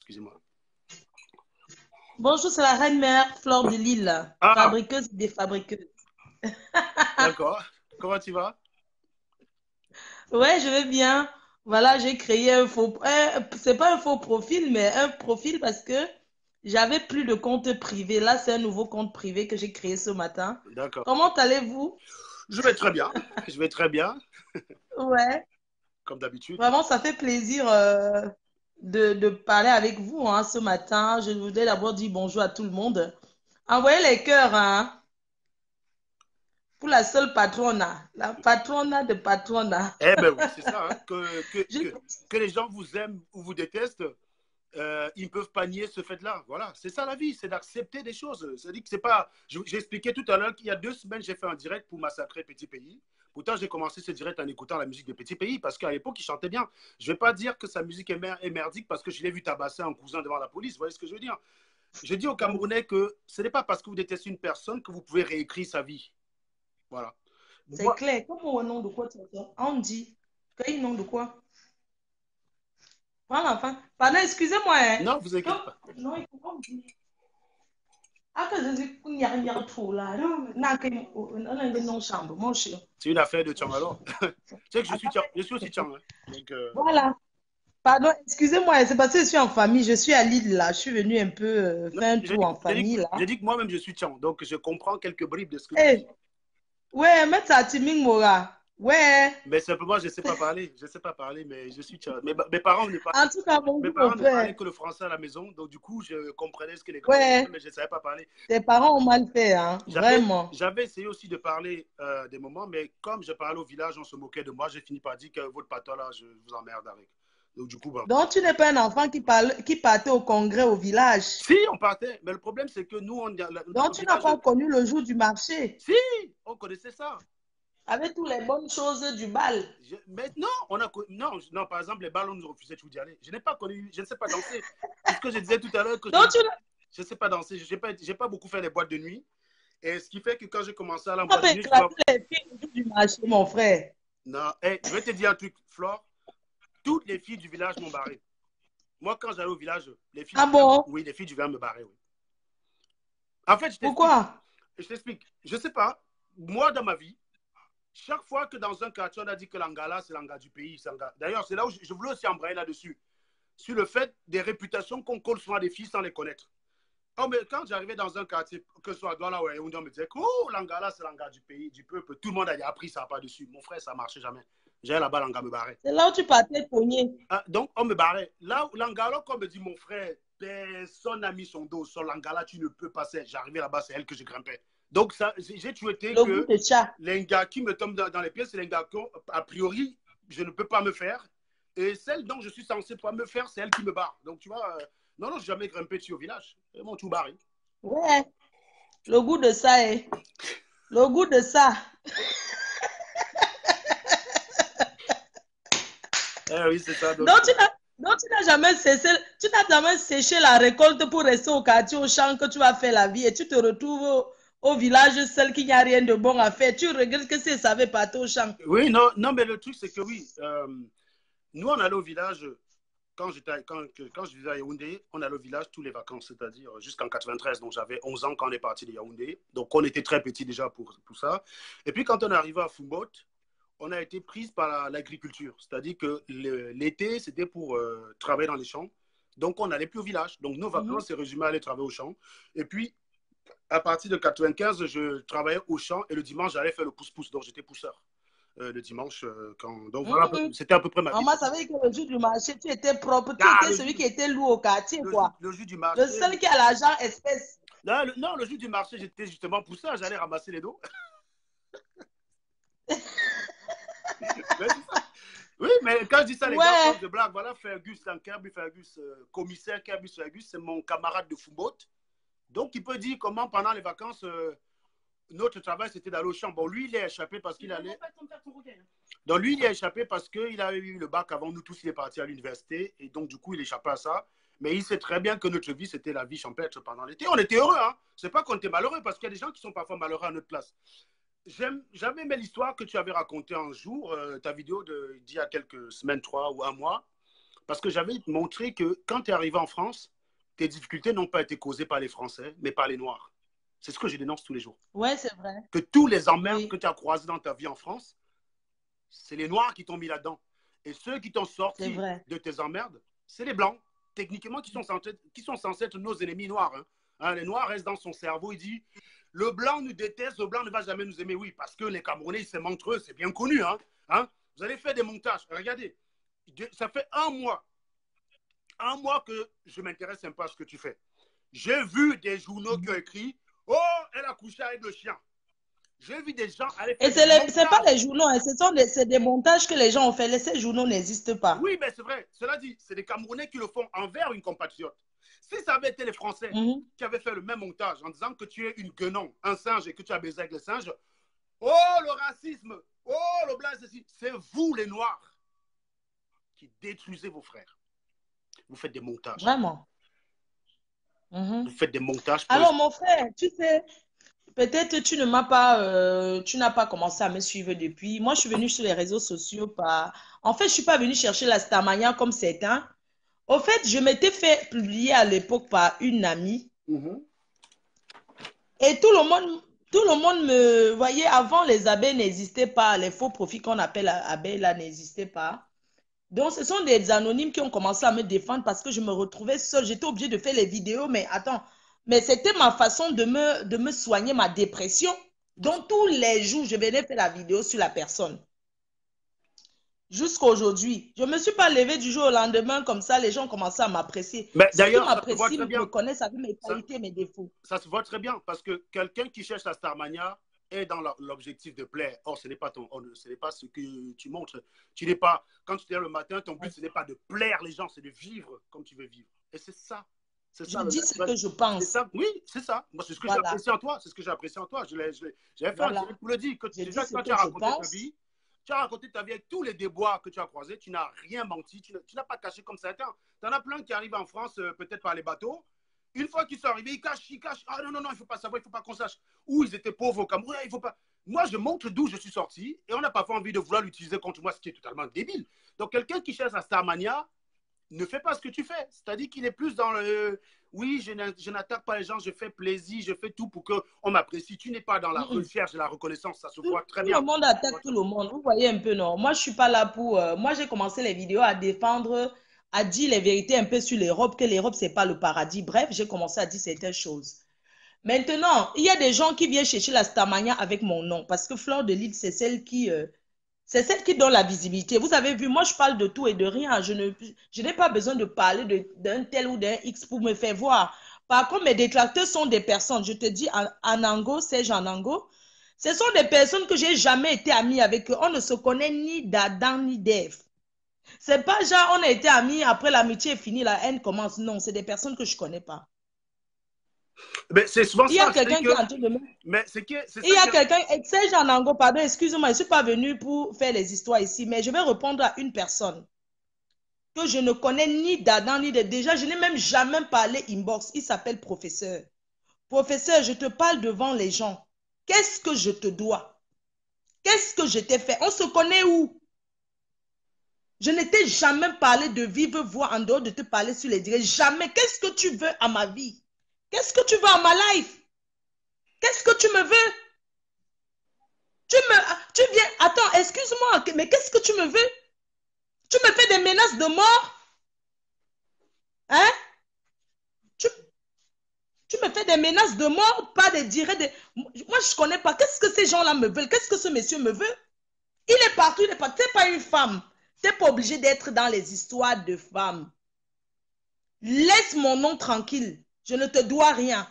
excusez-moi. Bonjour, c'est la reine-mère Fleur de Lille, Ah, fabriqueuse des fabriqueuses. d'accord. Comment tu vas? Ouais, je vais bien. Voilà, j'ai créé un faux, c'est pas un faux profil, mais un profil parce que j'avais plus de compte privé. Là, c'est un nouveau compte privé que j'ai créé ce matin. D'accord. Comment allez-vous? Je vais très bien. Je vais très bien, Ouais, comme d'habitude. vraiment, ça fait plaisir de parler avec vous hein, ce matin. Je voudrais d'abord dire bonjour à tout le monde. Envoyez les cœurs, hein. Pour la seule patrona, la patrona de patrona. Eh ben oui, c'est ça, hein, Je- que les gens vous aiment ou vous détestent, ils ne peuvent pas nier ce fait-là. Voilà, c'est ça la vie, c'est d'accepter des choses. C'est-à-dire que c'est pas. J'ai expliqué tout à l'heure qu'il y a 2 semaines, j'ai fait un direct pour massacrer Petit Pays. Pourtant, j'ai commencé ce direct en écoutant la musique de Petit Pays parce qu'à l'époque, il chantait bien. Je ne vais pas dire que sa musique est merdique parce que je l'ai vu tabasser un cousin devant la police. Vous voyez ce que je veux dire? Je dis aux Camerounais que ce n'est pas parce que vous détestez une personne que vous pouvez réécrire sa vie. Voilà. C'est Moi, clair. Comment au nom de quoi tu entends? On dit. Quel nom de quoi? Voilà, enfin. Pardon, excusez-moi. Hein. non, vous inquiétez Donc, pas. non, il faut pas me dire. Ah, que je dis, il y a trop là. Non, que non, chambre, mon chien. C'est une affaire de Tchang alors. Tu sais que je suis aussi Tchang. Hein. Donc, Voilà. Pardon, excusez-moi, c'est parce que je suis en famille. Je suis à Lille là. Je suis venue un peu non, faire un tour en famille là. j'ai dit que moi-même je suis Tchang. Donc, je comprends quelques bribes de ce que tu dis. Eh, ouais, mais ça Timing Mora. Ouais. Mais simplement, je ne sais pas parler. Je ne sais pas parler, mais je suis Tchang. Mes parents ne En tout cas, mes bonjour mon parents ne parlaient frère. que le français à la maison. Donc, du coup, je comprenais ce que les grands disaient, Ouais, mais je ne savais pas parler. tes parents ont mal fait, hein. Vraiment. J'avais essayé aussi de parler des moments, mais comme je parlais au village, on se moquait de moi. J'ai fini par dire que votre patois là, je vous emmerde avec. Donc, du coup, bah, Donc, tu n'es pas un enfant qui partait au congrès au village. si, on partait. Mais le problème, c'est que nous, dans Donc, le tu n'as village, pas connu le jour du marché si, on connaissait ça. avec toutes les bonnes choses du bal. Mais non, non, par exemple, les ballons nous refusaient toujours d'y aller. Je n'ai pas connu, je ne sais pas danser. Puisque je disais tout à l'heure que Donc, tu je ne sais pas danser. Je n'ai pas beaucoup fait les boîtes de nuit. Et ce qui fait que quand j'ai commencé à aller en n'as boîte pas de nuit, je dois. éclaté les filles le jour du marché, mon frère. Non, hey, je vais te dire un truc, Flore. Toutes les filles du village m'ont barré. Moi, quand j'allais au village, les filles Ah du village, bon? oui, les filles du village me barraient, oui. En fait, je t'explique. Pourquoi? Je t'explique. Je ne sais pas. Moi, dans ma vie, chaque fois que dans un quartier, on a dit que l'Angala, c'est l'Anga du pays. D'ailleurs, c'est là où je voulais aussi embrayer là-dessus. Sur le fait des réputations qu'on colle souvent à des filles sans les connaître. Oh, mais quand j'arrivais dans un quartier, que ce soit à Douala ou à Yaoundé, on me disait que oh, l'Angala, c'est l'Anga du pays, du peuple. Tout le monde a appris ça pas dessus. Mon frère, ça ne marchait jamais. J'allais là-bas, l'Anga me barrait. C'est là où tu partais cogner. Ah, donc, on me barrait. Là, l'Angala, comme me dit mon frère, personne n'a mis son dos sur l'Angala, tu ne peux passer. J'arrivais là-bas, c'est elle que je grimpais. Donc, j'ai toujours été Le goût que de chat. les gars qui me tombent dans les pieds, c'est les gars a priori, je ne peux pas me faire. Et celle dont je suis censé pas me faire, c'est elle qui me barre. Donc, tu vois, non, non, j'ai jamais grimpé dessus au village. Ils m'ont tout barré. Ouais, le goût de ça est. Le goût de ça. Eh oui, c'est ça. Donc, Donc, tu n'as jamais cessé, tu n'as jamais séché la récolte pour rester au quartier, au champ que tu vas faire la vie et tu te retrouves au village seul qu'il n'y a rien de bon à faire. Tu regrettes que si ça avait parti au champ. oui, non, non, mais le truc, c'est que oui, nous, on allait au village quand je vivais à Yaoundé, on allait au village tous les vacances, c'est-à-dire jusqu'en 93. Donc, j'avais 11 ans quand on est parti de Yaoundé. Donc, on était très petits déjà pour ça. Et puis, quand on est arrivé à Foumbot, on a été prise par l'agriculture. C'est-à-dire que l'été, c'était pour travailler dans les champs. Donc, on n'allait plus au village. Donc, nos Mhm. vacances, c'est résumé à aller travailler au champ. Et puis, à partir de 95, je travaillais au champ et le dimanche, j'allais faire le pouce-pouce. Donc, j'étais pousseur le dimanche. Donc, voilà, Mhm. c'était à peu près ma vie. Maman savait que le jour du marché, tu étais propre, tu Ah, étais celui qui était lourd au quartier, quoi. le jus du Le marché. seul qui a l'argent espèce. Là, non, le jus du marché, j'étais justement pousseur. J'allais ramasser les dos. Mais c'est ça. Oui, mais quand je dis ça, les gars Ouais. pensent de blague. Voilà, Fergus, Kirby Fergus, commissaire Kirby Fergus, c'est mon camarade de Foumbot. Donc, il peut dire comment, pendant les vacances, notre travail, c'était d'aller au champ. Bon, lui, il est échappé parce qu'il allait. Donc, lui, il est échappé parce qu'il a eu le bac avant nous tous. Il est parti à l'université. Et donc, du coup, il échappait à ça. Mais il sait très bien que notre vie, c'était la vie champêtre pendant l'été. On était heureux, hein. C'est pas qu'on était malheureux parce qu'il y a des gens qui sont parfois malheureux à notre place. J'avais aimé l'histoire que tu avais racontée un jour, ta vidéo d'il y a quelques semaines, 3 ou un mois, Parce que j'avais montré que quand tu es arrivé en France, tes difficultés n'ont pas été causées par les Français, mais par les Noirs. C'est ce que je dénonce tous les jours. Ouais, c'est vrai. Que tous les emmerdes Oui, que tu as croisés dans ta vie en France, c'est les Noirs qui t'ont mis là-dedans. Et ceux qui t'ont c'est sorti vrai. de tes emmerdes, c'est les Blancs, techniquement, qui sont censés être nos ennemis noirs. Les Noirs restent dans son cerveau, il dit, le Blanc nous déteste, le Blanc ne va jamais nous aimer. Oui, parce que les Camerounais, ils s'aiment entre eux, c'est bien connu. Vous allez faire des montages. Regardez, ça fait un mois que je m'intéresse un peu à ce que tu fais. J'ai vu des journaux qui ont écrit, oh, elle a couché avec le chien. J'ai vu des gens aller Et faire des c'est pas montages. les journaux, hein, c'est des montages que les gens ont fait. Ces journaux n'existent pas. Oui, mais c'est vrai. Cela dit, c'est des Camerounais qui le font envers une compatriote. Si ça avait été les Français qui avaient fait le même montage en disant que tu es une guenon, un singe et que tu as baisé avec le singe, oh, le racisme, oh, le blanc, ceci, c'est vous les Noirs qui détruisez vos frères. Vous faites des montages. Vraiment. Vous faites des montages. Alors, mon frère, tu sais, peut-être tu n'as pas commencé à me suivre depuis. Moi, je suis venue sur les réseaux sociaux par... En fait, je ne suis pas venue chercher la Starmania comme certains. Au fait, je m'étais fait publier à l'époque par une amie. Et tout le monde me voyait. Avant, les abeilles n'existaient pas. Les faux profils qu'on appelle abeilles là n'existaient pas. Donc, ce sont des anonymes qui ont commencé à me défendre parce que je me retrouvais seule. J'étais obligée de faire les vidéos, mais attends. Mais c'était ma façon de me soigner ma dépression. Donc, tous les jours, je venais faire la vidéo sur la personne. Jusqu'à aujourd'hui. Je ne me suis pas levée du jour au lendemain comme ça. Les gens ont commencé à m'apprécier. Ceux qui m'apprécient me connaissent avec mes qualités et mes défauts. Ça se voit très bien parce que quelqu'un qui cherche la Starmania est dans l'objectif de plaire. Or, ce n'est pas ce que tu montres. Tu n'es pas, quand tu te lèves le matin, ton but, ce n'est pas de plaire les gens, c'est de vivre comme tu veux vivre. Et c'est ça. Je dis ce que je pense. Ça, oui, c'est ça. Moi, c'est ce que j'ai apprécié en toi. C'est ce que j'ai apprécié en toi. J'avais fait un direct pour le dire. Que déjà, quand tu as raconté ta vie, tu as raconté ta vie avec tous les déboires que tu as croisés. Tu n'as rien menti. Tu n'as pas caché comme certains. Tu en as plein qui arrivent en France, peut-être par les bateaux. Une fois qu'ils sont arrivés, ils cachent. Ah non, il ne faut pas savoir, il ne faut pas qu'on sache. Où ils étaient pauvres au Cameroun, il faut pas. Moi, je montre d'où je suis sorti et on n'a pas envie de vouloir l'utiliser contre moi, ce qui est totalement débile. Donc, quelqu'un qui cherche la Starmania ne fait pas ce que tu fais. C'est-à-dire qu'il est plus dans le. Oui, je n'attaque pas les gens, je fais plaisir, je fais tout pour qu'on m'apprécie. Tu n'es pas dans la recherche de la reconnaissance, ça se voit très bien. Tout le monde attaque tout le monde. Vous voyez un peu, non? Moi, je ne suis pas là pour. Moi, j'ai commencé les vidéos à défendre, à dire les vérités un peu sur l'Europe, que l'Europe, ce n'est pas le paradis. Bref, j'ai commencé à dire certaines choses. Maintenant, il y a des gens qui viennent chercher la Starmania avec mon nom, parce que Fleur de Lys, c'est celle qui donne la visibilité. Vous avez vu, moi, je parle de tout et de rien. Je n'ai pas besoin de parler d'un tel ou d'un X pour me faire voir. Par contre, mes détracteurs sont des personnes. Je te dis, Anango, Serge Anango, ce sont des personnes que j'ai jamais été amie avec eux. On ne se connaît ni d'Adam ni d'Ève. C'est pas genre, on a été amis, après l'amitié est finie, la haine commence. Non, c'est des personnes que je ne connais pas. Mais c'est souvent il y a quelqu'un qui est en train de me... Mais il y a quelqu'un, Serge Anango, pardon, excusez-moi, je ne suis pas venue pour faire les histoires ici, mais je vais répondre à une personne que je ne connais ni d'Adam ni de... Déjà, je n'ai même jamais parlé inbox. Il s'appelle professeur. Professeur, je te parle devant les gens. Qu'est-ce que je te dois? Qu'est-ce que je t'ai fait? On se connaît où? Je ne t'ai jamais parlé de vive voix en dehors de te parler sur les directs. Jamais. Qu'est-ce que tu veux à ma vie? Qu'est-ce que tu veux à ma life? Qu'est-ce que tu me veux? Tu viens... Attends, excuse-moi, mais qu'est-ce que tu me veux? Tu me fais des menaces de mort? Hein? Tu me fais des menaces de mort, pas des directs. Moi, je ne connais pas. Qu'est-ce que ces gens-là me veulent? Qu'est-ce que ce monsieur me veut? Il est partout, il est partout. Tu n'es pas une femme. Tu n'es pas obligé d'être dans les histoires de femmes. Laisse mon nom tranquille. Je ne te dois rien.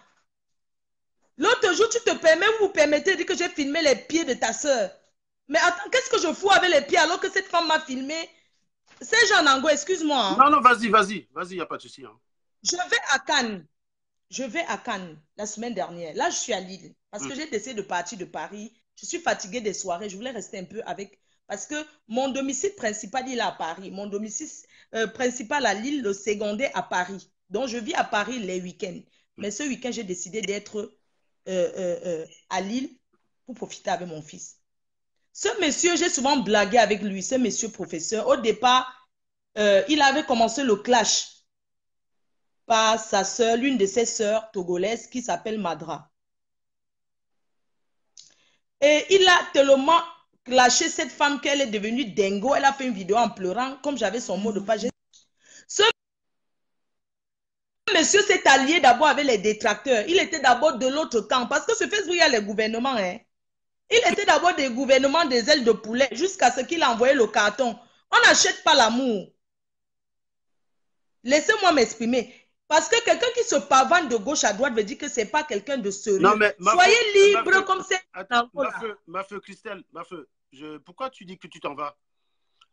L'autre jour, tu te permets, vous permettez de dire que j'ai filmé les pieds de ta soeur. Mais attends, qu'est-ce que je fous avec les pieds alors que cette femme m'a filmé? C'est Jean Ango, excuse-moi. Hein. Non, vas-y, il n'y a pas de souci. Hein. Je vais à Cannes. Je vais à Cannes la semaine dernière. Là, je suis à Lille parce que j'ai décidé de partir de Paris. Je suis fatiguée des soirées. Je voulais rester un peu avec... Parce que mon domicile principal, il est à Paris. Mon domicile principal à Lille, le secondaire à Paris. Donc, je vis à Paris les week-ends. Mais ce week-end, j'ai décidé d'être à Lille pour profiter avec mon fils. Ce monsieur, j'ai souvent blagué avec lui, ce monsieur professeur. Au départ, il avait commencé le clash par sa sœur, l'une de ses sœurs togolaises qui s'appelle Madra. Et il a tellement clashé cette femme qu'elle est devenue dingo. Elle a fait une vidéo en pleurant, comme j'avais son mot de passe. Ce monsieur s'est allié d'abord avec les détracteurs. Il était d'abord de l'autre camp. Parce que sur Facebook, il y a les gouvernements. Hein. Il était d'abord des gouvernements des ailes de poulet jusqu'à ce qu'il a envoyé le carton. On n'achète pas l'amour. Laissez-moi m'exprimer. Parce que quelqu'un qui se pavane de gauche à droite veut dire que ce n'est pas quelqu'un de sérieux. Non, mais soyez libre comme c'est. Ma feu, Christelle, pourquoi tu dis que tu t'en vas?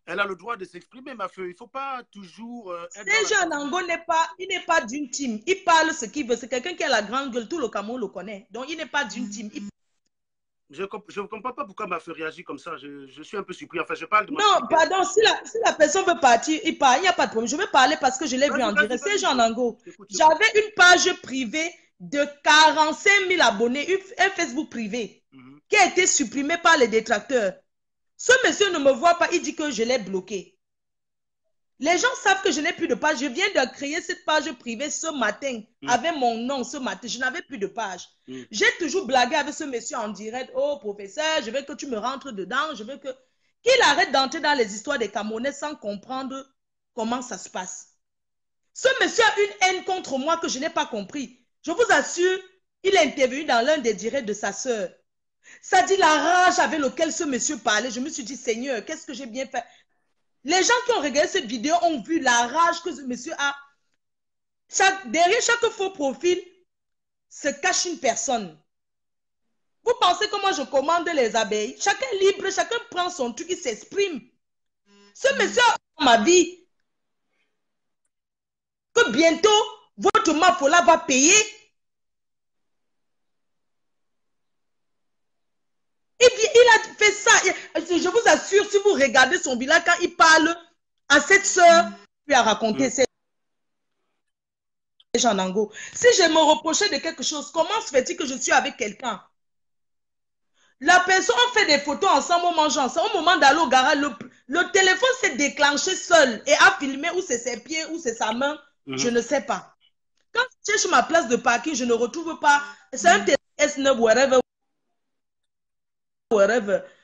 Elle a le droit de s'exprimer, ma feu. Il ne faut pas toujours. Jean Nango il n'est pas d'une team. Il parle ce qu'il veut. C'est quelqu'un qui a la grande gueule. Tout le Cameroun le connaît. Donc, il n'est pas d'une team. Je ne comprends pas pourquoi ma feu réagit comme ça. Je suis un peu surpris. Enfin, je parle de non, pardon. Si la personne veut partir, il part. Il n'y a pas de problème. Je vais parler parce que je l'ai vu en direct. C'est Jean Nango. J'avais une page privée de 45 000 abonnés, un Facebook privé, qui a été supprimé par les détracteurs. Ce monsieur ne me voit pas, il dit que je l'ai bloqué. Les gens savent que je n'ai plus de page. Je viens de créer cette page privée ce matin, avec mon nom ce matin. Je n'avais plus de page. J'ai toujours blagué avec ce monsieur en direct. Oh, professeur, je veux que tu me rentres dedans. Je veux que... Qu'il arrête d'entrer dans les histoires des Camerounais sans comprendre comment ça se passe. Ce monsieur a une haine contre moi que je n'ai pas compris. Je vous assure, il est intervenu dans l'un des directs de sa sœur. Ça dit la rage avec laquelle ce monsieur parlait. Je me suis dit, Seigneur, qu'est-ce que j'ai bien fait? Les gens qui ont regardé cette vidéo ont vu la rage que ce monsieur a. Derrière chaque faux profil se cache une personne. Vous pensez que moi je commande les abeilles? Chacun est libre, chacun prend son truc, il s'exprime. Ce monsieur a dans ma vie que bientôt votre Mafola va payer. Et bien, il a fait ça. Je vous assure, si vous regardez son bilan, quand il parle à cette sœur, il lui a raconté ces Jean Nango. Si je me reprochais de quelque chose, comment se fait-il que je suis avec quelqu'un? La personne, on fait des photos ensemble, on mange ensemble. Au moment d'aller au garage, le téléphone s'est déclenché seul et a filmé où c'est ses pieds, où c'est sa main. Je ne sais pas. Quand je cherche ma place de parking, je ne retrouve pas. C'est un téléphone S9, wherever.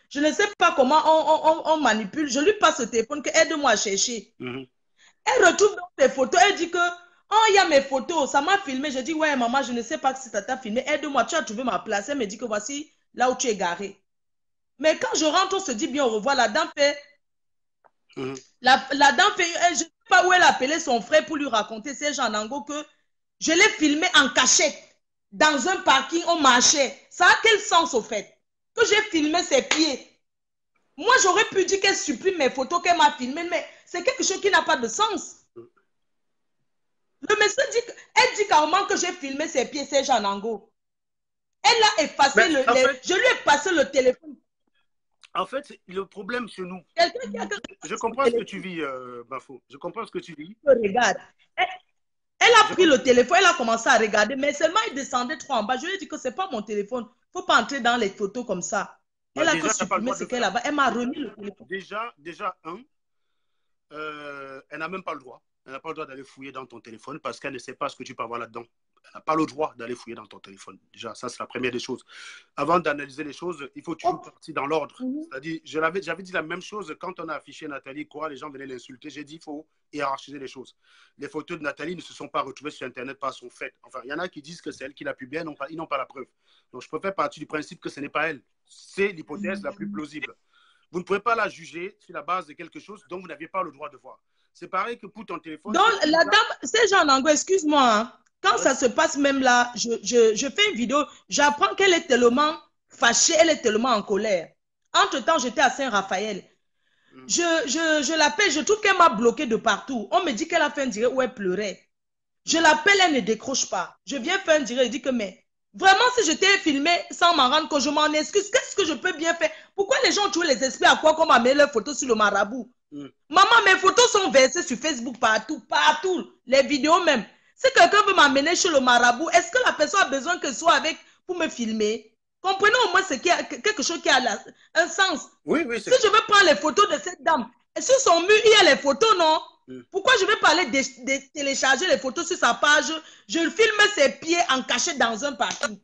Je ne sais pas comment on manipule. Je lui passe le téléphone que aide-moi à chercher. Elle retrouve donc les photos. Elle dit que, oh, il y a mes photos. Ça m'a filmé. Je dis, ouais, maman, je ne sais pas si ça t'a filmé. Aide-moi, tu as trouvé ma place. Elle me dit que voici là où tu es garé. Mais quand je rentre, on se dit bien au revoir. La dame fait... La dame fait... Je ne sais pas où elle a appelé son frère pour lui raconter, c'est Jean Nango, que je l'ai filmé en cachette. Dans un parking, on marchait. Ça a quel sens au fait? Que j'ai filmé ses pieds. Moi, j'aurais pu dire qu'elle supprime mes photos qu'elle m'a filmées, mais c'est quelque chose qui n'a pas de sens. Le monsieur dit, elle dit carrément que j'ai filmé ses pieds, c'est Jean Nango. Elle a effacé je lui ai passé le téléphone. En fait, le problème chez nous. Je comprends ce que tu vis, Bafo. Je comprends ce que tu vis. Regarde. Elle a pris le téléphone, elle a commencé à regarder, mais seulement il descendait trop en bas. Je lui ai dit que ce n'est pas mon téléphone. Il ne faut pas entrer dans les photos comme ça. Elle a que supprimé ce qu'elle a. Elle m'a remis le téléphone. Déjà, elle n'a même pas le droit. Elle n'a pas le droit d'aller fouiller dans ton téléphone parce qu'elle ne sait pas ce que tu peux avoir là-dedans. Elle n'a pas le droit d'aller fouiller dans ton téléphone. Déjà, ça, c'est la première des choses. Avant d'analyser les choses, il faut toujours partir dans l'ordre. C'est-à-dire, j'avais dit la même chose quand on a affiché Nathalie, quoi, les gens venaient l'insulter. J'ai dit, il faut hiérarchiser les choses. Les photos de Nathalie ne se sont pas retrouvées sur Internet par son fait. Enfin, il y en a qui disent que c'est elle qui l'a publié, ils n'ont pas la preuve. Donc, je préfère partir du principe que ce n'est pas elle. C'est l'hypothèse la plus plausible. Vous ne pouvez pas la juger sur la base de quelque chose dont vous n'aviez pas le droit de voir. C'est pareil que pour ton téléphone. Donc, la dame, c'est Jean Nango, excuse-moi. Hein. Quand ça se passe même là, je fais une vidéo, j'apprends qu'elle est tellement fâchée, elle est tellement en colère. Entre-temps, j'étais à Saint-Raphaël. Je l'appelle, je trouve qu'elle m'a bloqué de partout. On me dit qu'elle a fait un direct où elle pleurait. Je l'appelle, elle ne décroche pas. Je viens faire un direct, je dis que mais... Vraiment, si je t'ai filmé sans m'en rendre compte, je m'en excuse. Qu'est-ce que je peux bien faire? Pourquoi les gens tuent les esprits à quoi qu'on m'a mis leurs photos sur le marabout? Maman, mes photos sont versées sur Facebook partout, partout. Les vidéos même. Si quelqu'un veut m'amener chez le marabout, est-ce que la personne a besoin que je sois avec pour me filmer? Comprenez au moins quelque chose qui a un sens. Oui, si je veux prendre les photos de cette dame, sur son mur, il y a les photos, non? Pourquoi je vais parler de télécharger les photos sur sa page? Je filme ses pieds en cachette dans un parking.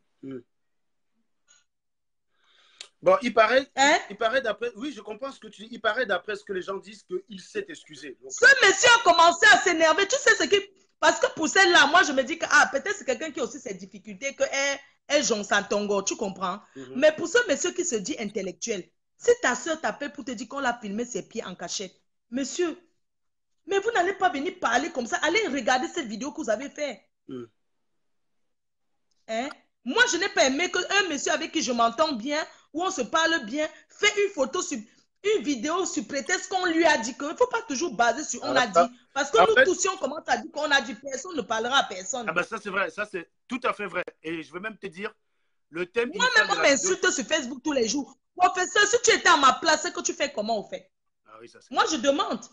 Bon, il paraît Hein? d'après, oui, je comprends ce que tu dis, il paraît d'après ce que les gens disent qu'il s'est excusé. Donc, ce monsieur a commencé à s'énerver. Tu sais ce qui... Parce que pour celle-là, moi, je me dis que peut-être c'est quelqu'un qui a aussi ses difficultés, qu'elle jongle sa tongo, tu comprends? Mais pour ce monsieur qui se dit intellectuel, si ta soeur t'appelle pour te dire qu'on l'a filmé ses pieds en cachette, monsieur, mais vous n'allez pas venir parler comme ça. Allez regarder cette vidéo que vous avez fait. Hein? Moi, je n'ai pas aimé qu'un monsieur avec qui je m'entends bien, où on se parle bien, fait une vidéo sur prétexte qu'on lui a dit qu'il ne faut pas toujours baser sur on a dit. Parce que nous tous, si on commence à dire qu'on a dit, personne ne parlera à personne. Ah ben ça c'est vrai, ça c'est tout à fait vrai. Et je veux même te dire, le thème... Moi-même, on m'insulte sur Facebook tous les jours. Professeur, si tu étais à ma place, c'est que tu fais comment on fait? Ah oui, ça c'est moi, je demande.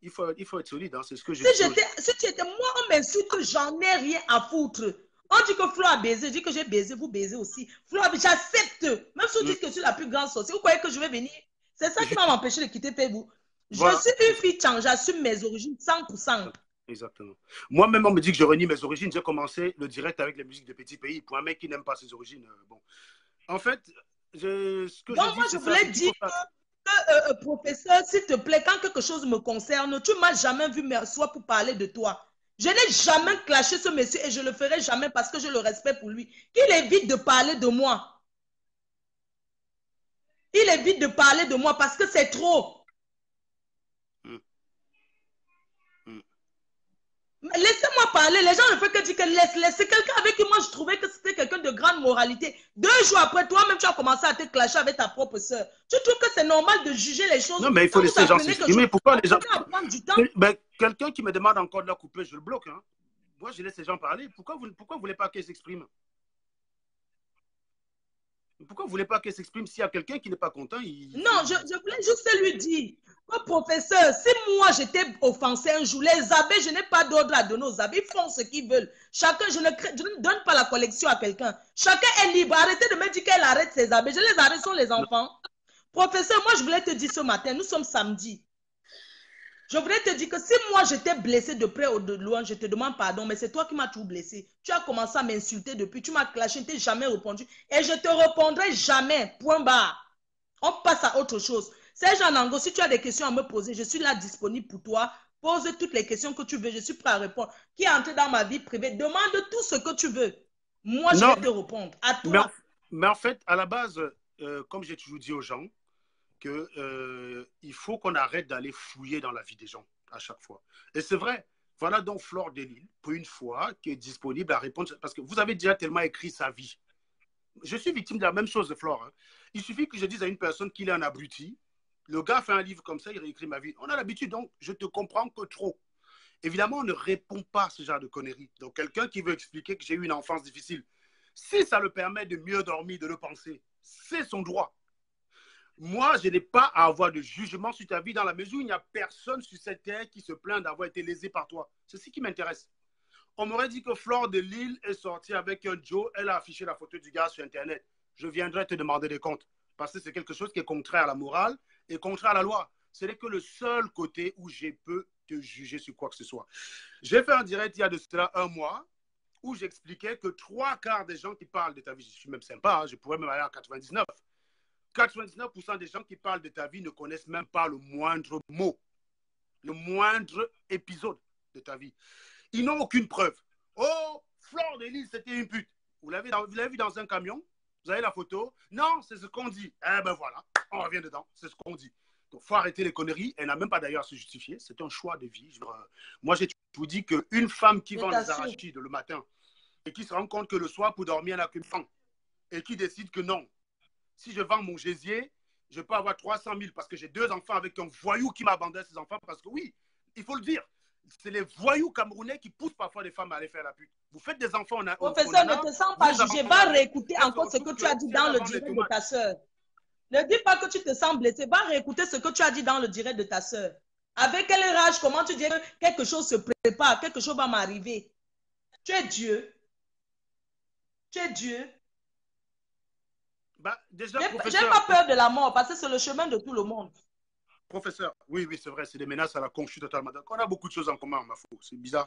Il faut être solide, hein, c'est ce que je dis. Si tu étais moi, on m'insulte, j'en ai rien à foutre. On dit que Flo a baisé, je dis que j'ai baisé, vous baisez aussi. Flo, j'accepte. Même si vous dites que je suis la plus grande sorcière, vous croyez que je vais venir? C'est ça qui va m'empêcher de quitter Facebook. Voilà. Je suis une fille, j'assume mes origines 100%. Exactement. Moi-même, on me dit que je renie mes origines. J'ai commencé le direct avec les musiques de petits pays. Pour un mec qui n'aime pas ses origines, bon. En fait, ce que donc, moi, je voulais dire que, professeur, s'il te plaît, quand quelque chose me concerne, tu ne m'as jamais vu m'asseoir pour parler de toi. Je n'ai jamais clashé ce monsieur et je ne le ferai jamais parce que je le respecte pour lui. Qu'il évite de parler de moi. Il évite de parler de moi parce que c'est trop. Laissez-moi parler. Les gens ne font que dire que laisse. C'est quelqu'un avec qui moi je trouvais que c'était quelqu'un de grande moralité. 2 jours après, toi-même tu as commencé à te clasher avec ta propre soeur. Tu trouves que c'est normal de juger les choses? Non, mais il faut laisser les gens s'exprimer. Pourquoi les gens... Ben, quelqu'un qui me demande encore de la couper, je le bloque. Hein. Moi, je laisse les gens parler. Pourquoi vous ne voulez pas qu'ils s'expriment? Pourquoi vous ne voulez pas qu'elle s'exprime? S'il y a quelqu'un qui n'est pas content, Non, je voulais juste lui dire, oh, professeur, si moi j'étais offensé un jour, les abbés, je n'ai pas d'ordre à donner aux abbés, ils font ce qu'ils veulent. Chacun, je ne donne pas la collection à quelqu'un. Chacun est libre. Arrêtez de me dire qu'elle arrête ses abbés. Je les arrête, sont les enfants. Non. Professeur, moi je voulais te dire ce matin, nous sommes samedi. Je voudrais te dire que si moi j'étais blessé de près ou de loin, je te demande pardon, mais c'est toi qui m'as tout blessé. Tu as commencé à m'insulter depuis, tu m'as clashé, tu n'as jamais répondu. Et je te répondrai jamais, point barre. On passe à autre chose. Serge Anango, si tu as des questions à me poser, je suis là disponible pour toi. Pose toutes les questions que tu veux, je suis prêt à répondre. Qui est entré dans ma vie privée, demande tout ce que tu veux. Moi, je vais te répondre. À toi. Mais en fait, à la base, comme j'ai toujours dit aux gens, qu'il faut qu'on arrête d'aller fouiller dans la vie des gens à chaque fois. Et c'est vrai, voilà donc Flore Delisle, pour une fois, qui est disponible à répondre, parce que vous avez déjà tellement écrit sa vie. Je suis victime de la même chose de Flore. Hein. Il suffit que je dise à une personne qu'il est un abruti, le gars fait un livre comme ça, il réécrit ma vie. On a l'habitude, donc je te comprends que trop. Évidemment, on ne répond pas à ce genre de conneries. Donc quelqu'un qui veut expliquer que j'ai eu une enfance difficile, si ça le permet de mieux dormir, de le penser, c'est son droit. Moi, je n'ai pas à avoir de jugement sur ta vie dans la mesure où il n'y a personne sur cette terre qui se plaint d'avoir été lésé par toi. C'est ce qui m'intéresse. On m'aurait dit que Flore Delisle est sortie avec un Joe, elle a affiché la photo du gars sur Internet. Je viendrai te demander des comptes parce que c'est quelque chose qui est contraire à la morale et contraire à la loi. Ce n'est que le seul côté où je peux te juger sur quoi que ce soit. J'ai fait un direct il y a de cela 1 mois où j'expliquais que 3/4 des gens qui parlent de ta vie, je suis même sympa, hein, je pourrais même aller à 99%. 99% des gens qui parlent de ta vie ne connaissent même pas le moindre mot, le moindre épisode de ta vie. Ils n'ont aucune preuve. Oh, Flore Delisle, c'était une pute. Vous l'avez vu dans un camion? Vous avez la photo? Non, c'est ce qu'on dit. Eh ben voilà, on revient dedans, c'est ce qu'on dit. Donc, il faut arrêter les conneries. Elle n'a même pas d'ailleurs à se justifier. C'est un choix de vie. Moi, j'ai toujours dit qu'une femme qui vend des arachides le matin et qui se rend compte que le soir, pour dormir, elle n'a qu'une faim et qui décide que non, si je vends mon gésier, je peux avoir 300 000 parce que j'ai 2 enfants avec un voyou qui m'abandonne ses enfants. Parce que oui, il faut le dire, c'est les voyous camerounais qui poussent parfois les femmes à aller faire la pute. Vous faites des enfants. Professeur, ne te sens pas jugé. Va réécouter encore ce que tu as dit dans le direct de ta soeur. Ne dis pas que tu te sens blessé. Va réécouter ce que tu as dit dans le direct de ta soeur. Avec quelle rage, comment tu dis que quelque chose se prépare, quelque chose va m'arriver. Tu es Dieu. Tu es Dieu. Bah, déjà, j'ai pas peur de la mort parce que c'est le chemin de tout le monde. Professeur, oui, oui, c'est vrai, c'est des menaces à la con, je suis totalement d'accord. On a beaucoup de choses en commun, ma foi. C'est bizarre,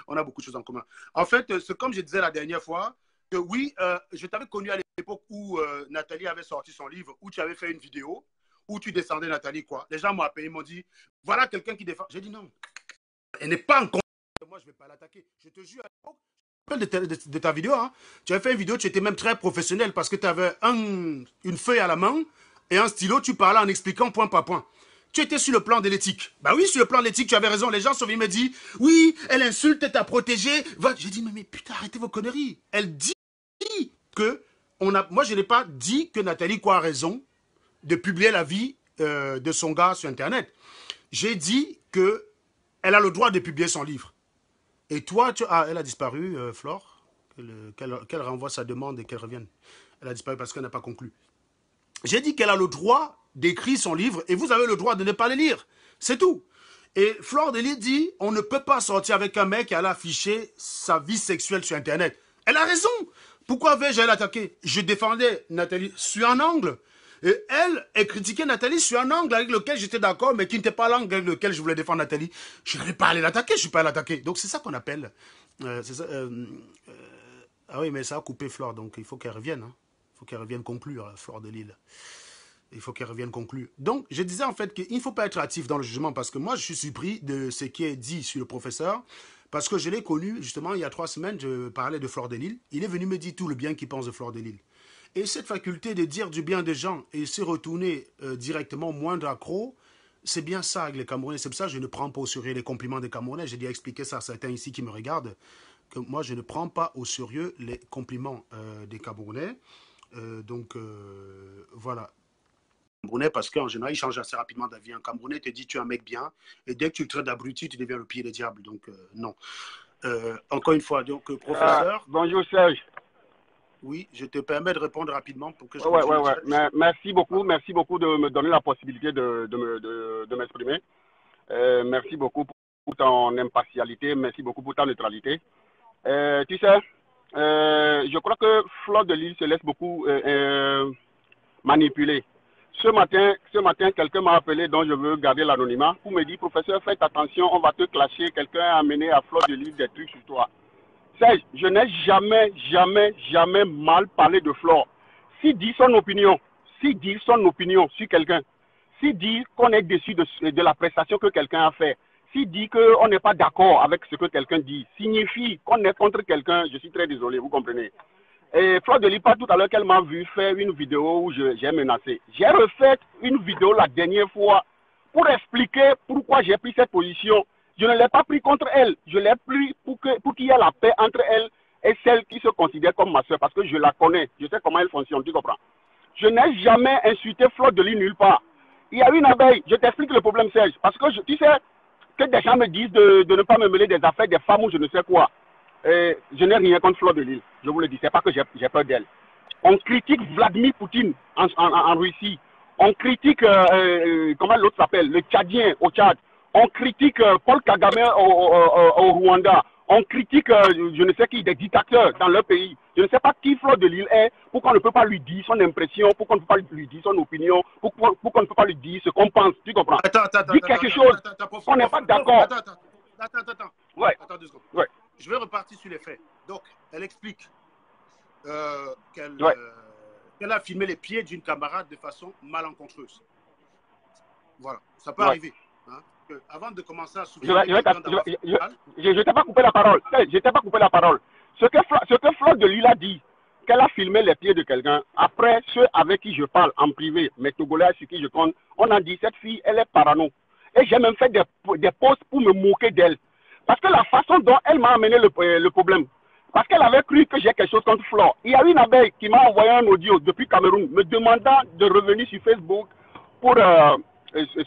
on a beaucoup de choses en commun. En fait, c'est comme je disais la dernière fois, que oui, je t'avais connu à l'époque où Nathalie avait sorti son livre, où tu avais fait une vidéo, où tu descendais Nathalie, quoi. Les gens m'ont appelé, ils m'ont dit, voilà quelqu'un qui défend. J'ai dit non, elle n'est pas en compte. Moi, je ne vais pas l'attaquer. Je te jure, à l'époque, de ta vidéo, hein, tu avais fait une vidéo, tu étais même très professionnel parce que tu avais une feuille à la main et un stylo, tu parlais en expliquant point par point. Tu étais sur le plan de l'éthique. Bah oui, sur le plan de l'éthique, tu avais raison. Les gens sont venus me dire, oui, elle insulte, elle t'a protégé. J'ai dit, mais putain, arrêtez vos conneries. Elle dit que, moi, je n'ai pas dit que Nathalie Kwa a raison de publier la vie de son gars sur Internet. J'ai dit que elle a le droit de publier son livre. Et toi, elle a disparu, Flore, qu'elle renvoie sa demande et qu'elle revienne. Elle a disparu parce qu'elle n'a pas conclu. J'ai dit qu'elle a le droit d'écrire son livre et vous avez le droit de ne pas le lire. C'est tout. Et Flore de Lys dit, on ne peut pas sortir avec un mec qui a affiché sa vie sexuelle sur Internet. Elle a raison. Pourquoi vais-je l'attaquer? Je défendais Nathalie sur un angle. Et elle critiquait Nathalie sur un angle avec lequel j'étais d'accord, mais qui n'était pas l'angle avec lequel je voulais défendre Nathalie. Je n'allais pas aller l'attaquer, je ne suis pas allé l'attaquer. Donc c'est ça qu'on appelle... ah oui, mais ça a coupé Flore, donc il faut qu'elle revienne. Hein. Il faut qu'elle revienne conclure, Flore de Lys. Il faut qu'elle revienne conclure. Donc, je disais en fait qu'il ne faut pas être hâtif dans le jugement parce que moi, je suis surpris de ce qui est dit sur le professeur parce que je l'ai connu, justement, il y a 3 semaines, je parlais de Flore de Lys. Il est venu me dire tout le bien qu'il pense de Flore de Lys. Et cette faculté de dire du bien des gens et se retourner directement moindre accro, c'est bien ça avec les Camerounais. C'est pour ça que je ne prends pas au sérieux les compliments des Camerounais. J'ai déjà expliqué ça à certains ici qui me regardent, que moi, je ne prends pas au sérieux les compliments des Camerounais. Voilà. Camerounais parce qu'en général, il change assez rapidement d'avis. Un Camerounais te dit tu es un mec bien et dès que tu le traites d'abruti, tu deviens le pied des diables. Donc, non. Encore une fois, donc, professeur. Bonjour Serge. Oui, je te permets de répondre rapidement pour que je Merci beaucoup de me donner la possibilité de m'exprimer. Merci beaucoup pour ton impartialité, merci beaucoup pour ta neutralité. Tu sais, je crois que Flore de Lys se laisse beaucoup manipuler. Ce matin, quelqu'un m'a appelé dont je veux garder l'anonymat pour me dire, professeur, faites attention, on va te clasher, quelqu'un a amené à Flore de Lys des trucs sur toi. Serge, je n'ai jamais mal parlé de Flore. S'il dit son opinion sur quelqu'un, s'il dit qu'on est déçu de la prestation que quelqu'un a fait, s'il dit qu'on n'est pas d'accord avec ce que quelqu'un dit, signifie qu'on est contre quelqu'un, je suis très désolé, vous comprenez. Et Flore de Lys, tout à l'heure qu'elle m'a vu faire une vidéo où j'ai menacé. J'ai refait une vidéo la dernière fois pour expliquer pourquoi j'ai pris cette position. Je ne l'ai pas pris contre elle, je l'ai pris pour qu'il y ait la paix entre elle et celle qui se considère comme ma soeur, parce que je la connais, je sais comment elle fonctionne, tu comprends. Je n'ai jamais insulté Flore de Lys nulle part. Il y a une abeille, je t'explique le problème, Serge, parce que tu sais que des gens me disent de ne pas me mêler des affaires des femmes ou je ne sais quoi. Je n'ai rien contre Flore de Lys, je vous le dis, c'est pas que j'ai peur d'elle. On critique Vladimir Poutine en Russie, on critique, comment l'autre s'appelle, le Tchadien au Tchad. On critique Paul Kagame au Rwanda. On critique, je ne sais qui, des dictateurs dans leur pays. Je ne sais pas qui Flore de Lys est, pourquoi on ne peut pas lui dire son impression, pourquoi on ne peut pas lui dire son opinion, pourquoi on ne peut pas lui dire ce qu'on pense. Tu comprends? Dis quelque chose, on n'est pas d'accord. Attends. Ouais. Attends 2 secondes. Ouais. Je vais repartir sur les faits. Donc, elle explique qu'elle a filmé les pieds d'une camarade de façon malencontreuse. Voilà, ça peut arriver. Hein? Avant de commencer à souffrir, je t'ai pas coupé la parole. Ce que Flore de Lys a dit, qu'elle a filmé les pieds de quelqu'un, après ceux avec qui je parle en privé, mes Togolais sur qui je compte, on a dit cette fille, elle est parano. Et j'ai même fait des posts pour me moquer d'elle. Parce que la façon dont elle m'a amené le problème, parce qu'elle avait cru que j'ai quelque chose contre Flore. Il y a une abeille qui m'a envoyé un audio depuis Cameroun, me demandant de revenir sur Facebook pour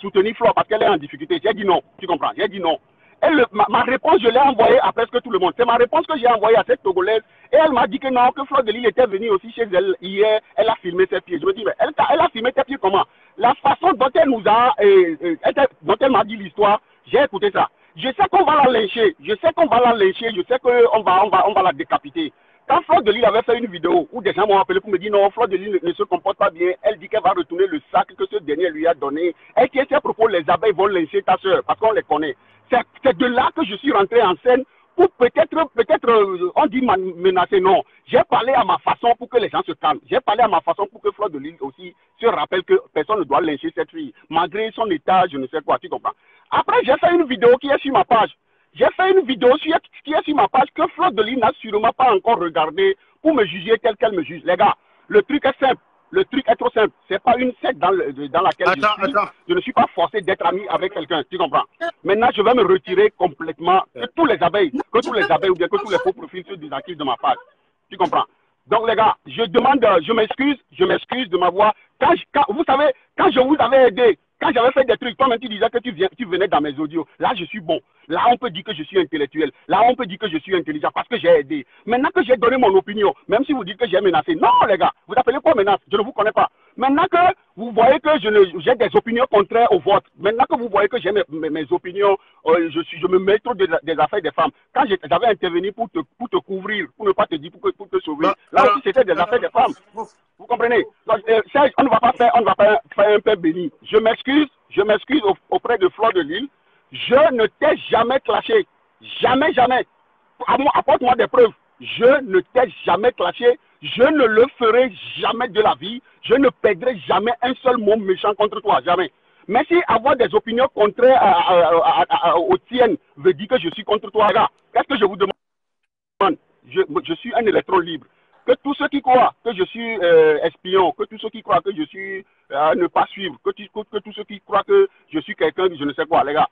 soutenir Flore parce qu'elle est en difficulté. J'ai dit non, tu comprends, j'ai dit non. Ma réponse, je l'ai envoyée à presque tout le monde. C'est ma réponse que j'ai envoyée à cette Togolaise. Et elle m'a dit que non, que Flore de Lys était venue aussi chez elle hier. Elle a filmé ses pieds. Je me dis, mais elle a filmé ses pieds comment? La façon dont elle nous a, dont elle m'a dit l'histoire, j'ai écouté ça. Je sais qu'on va la lyncher. Je sais qu'on va la décapiter. Quand Fleur de Lille avait fait une vidéo où des gens m'ont appelé pour me dire non, Fleur de Lille ne se comporte pas bien, elle dit qu'elle va retourner le sac que ce dernier lui a donné, elle tient ses propos, les abeilles vont lyncher ta soeur parce qu'on les connaît. C'est de là que je suis rentré en scène pour peut-être, on dit menacer, non. J'ai parlé à ma façon pour que les gens se calment. J'ai parlé à ma façon pour que Fleur de Lille aussi se rappelle que personne ne doit lyncher cette fille, malgré son état, je ne sais quoi, tu comprends. Après, j'ai fait une vidéo qui est sur ma page. J'ai fait une vidéo qui est sur ma page que Fleur de Lille n'a sûrement pas encore regardé pour me juger tel qu'elle me juge. Les gars, le truc est simple. Le truc est trop simple. C'est pas une secte dans laquelle je suis. Je ne suis pas forcé d'être ami avec quelqu'un. Tu comprends? Maintenant, je vais me retirer complètement. Que tous les abeilles ou bien que tous les faux profils se désactivent de ma page. Tu comprends? Donc, les gars, je m'excuse de m'avoir. Vous savez, quand je vous avais aidé, quand j'avais fait des trucs, toi-même tu disais que tu venais dans mes audios. Là, je suis bon. Là, on peut dire que je suis intellectuel. Là, on peut dire que je suis intelligent parce que j'ai aidé. Maintenant que j'ai donné mon opinion, même si vous dites que j'ai menacé, non, les gars, vous appelez quoi menace? Je ne vous connais pas. Maintenant que vous voyez que j'ai des opinions contraires aux vôtres, maintenant que vous voyez que j'ai mes opinions, je me mets trop des affaires des femmes. Quand j'avais intervenu pour te couvrir, pour ne pas te dire, pour te sauver, là aussi c'était des affaires des femmes. Vous comprenez? Donc, Serge, on ne va pas faire un pain béni. Je m'excuse auprès de Fleur de Lille. Je ne t'ai jamais clashé. Jamais, jamais. Apporte-moi des preuves. Je ne t'ai jamais clashé. Je ne le ferai jamais de la vie. Je ne perdrai jamais un seul mot méchant contre toi. Jamais. Mais si avoir des opinions contraires aux tiennes veut dire que je suis contre toi, gars, qu'est-ce que je vous demande? Je suis un électron libre. Que tous ceux qui croient que je suis espion, que tous ceux qui croient que je suis ne pas suivre, que tous ceux qui croient que je suis quelqu'un de je ne sais quoi, les gars,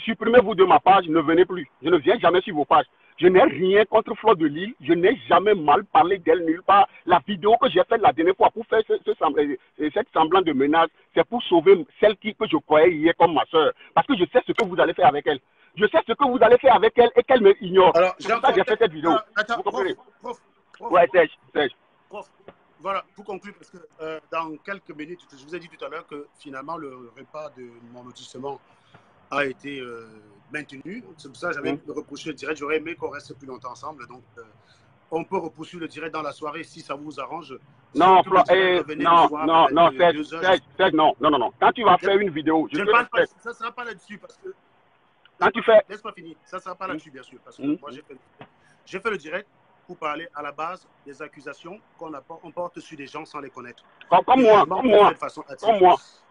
supprimez-vous de ma page, ne venez plus. Je ne viens jamais sur vos pages. Je n'ai rien contre Fleur de Lille. Je n'ai jamais mal parlé d'elle nulle part. La vidéo que j'ai faite la dernière fois pour faire cette semblant de menace, c'est pour sauver celle que je croyais hier comme ma soeur. Parce que je sais ce que vous allez faire avec elle. Je sais ce que vous allez faire avec elle et qu'elle me ignore. C'est pour ça que j'ai fait cette vidéo. Vous comprenez? Prof, ouais, Serge. Prof, voilà, pour conclure, parce que dans quelques minutes, je vous ai dit tout à l'heure que finalement le repas de mon lotissement a été maintenu. C'est pour ça que j'avais reproché le direct. J'aurais aimé qu'on reste plus longtemps ensemble. Donc, on peut repoussuivre le direct dans la soirée si ça vous arrange. Non, Serge, non. Quand tu vas faire une vidéo, ça ne sera pas là-dessus parce que. Quand tu fais. Laisse-moi finir. Ça ne sera pas là-dessus, bien sûr. Parce que moi, j'ai fait le direct pour parler à la base des accusations qu'on porte sur des gens sans les connaître. Comme moi.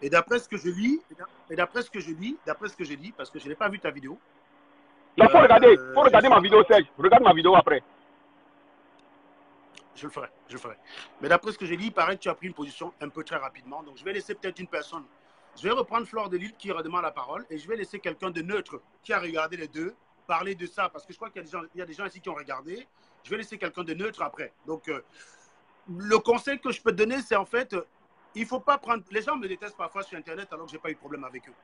Et d'après ce que je lis, parce que je n'ai pas vu ta vidéo. Il faut regarder ma vidéo, Serge. Regarde ma vidéo après. Je le ferai. Mais d'après ce que j'ai lu, il paraît que tu as pris une position un peu très rapidement. Donc, je vais laisser peut-être une personne. Je vais reprendre Fleur de Lille qui redemande la parole et je vais laisser quelqu'un de neutre qui a regardé les deux parler de ça. Parce que je crois qu'il y a des gens ici qui ont regardé. Je vais laisser quelqu'un de neutre après. Donc, le conseil que je peux te donner, c'est en fait, il ne faut pas prendre... Les gens me détestent parfois sur Internet alors que je n'ai pas eu de problème avec eux.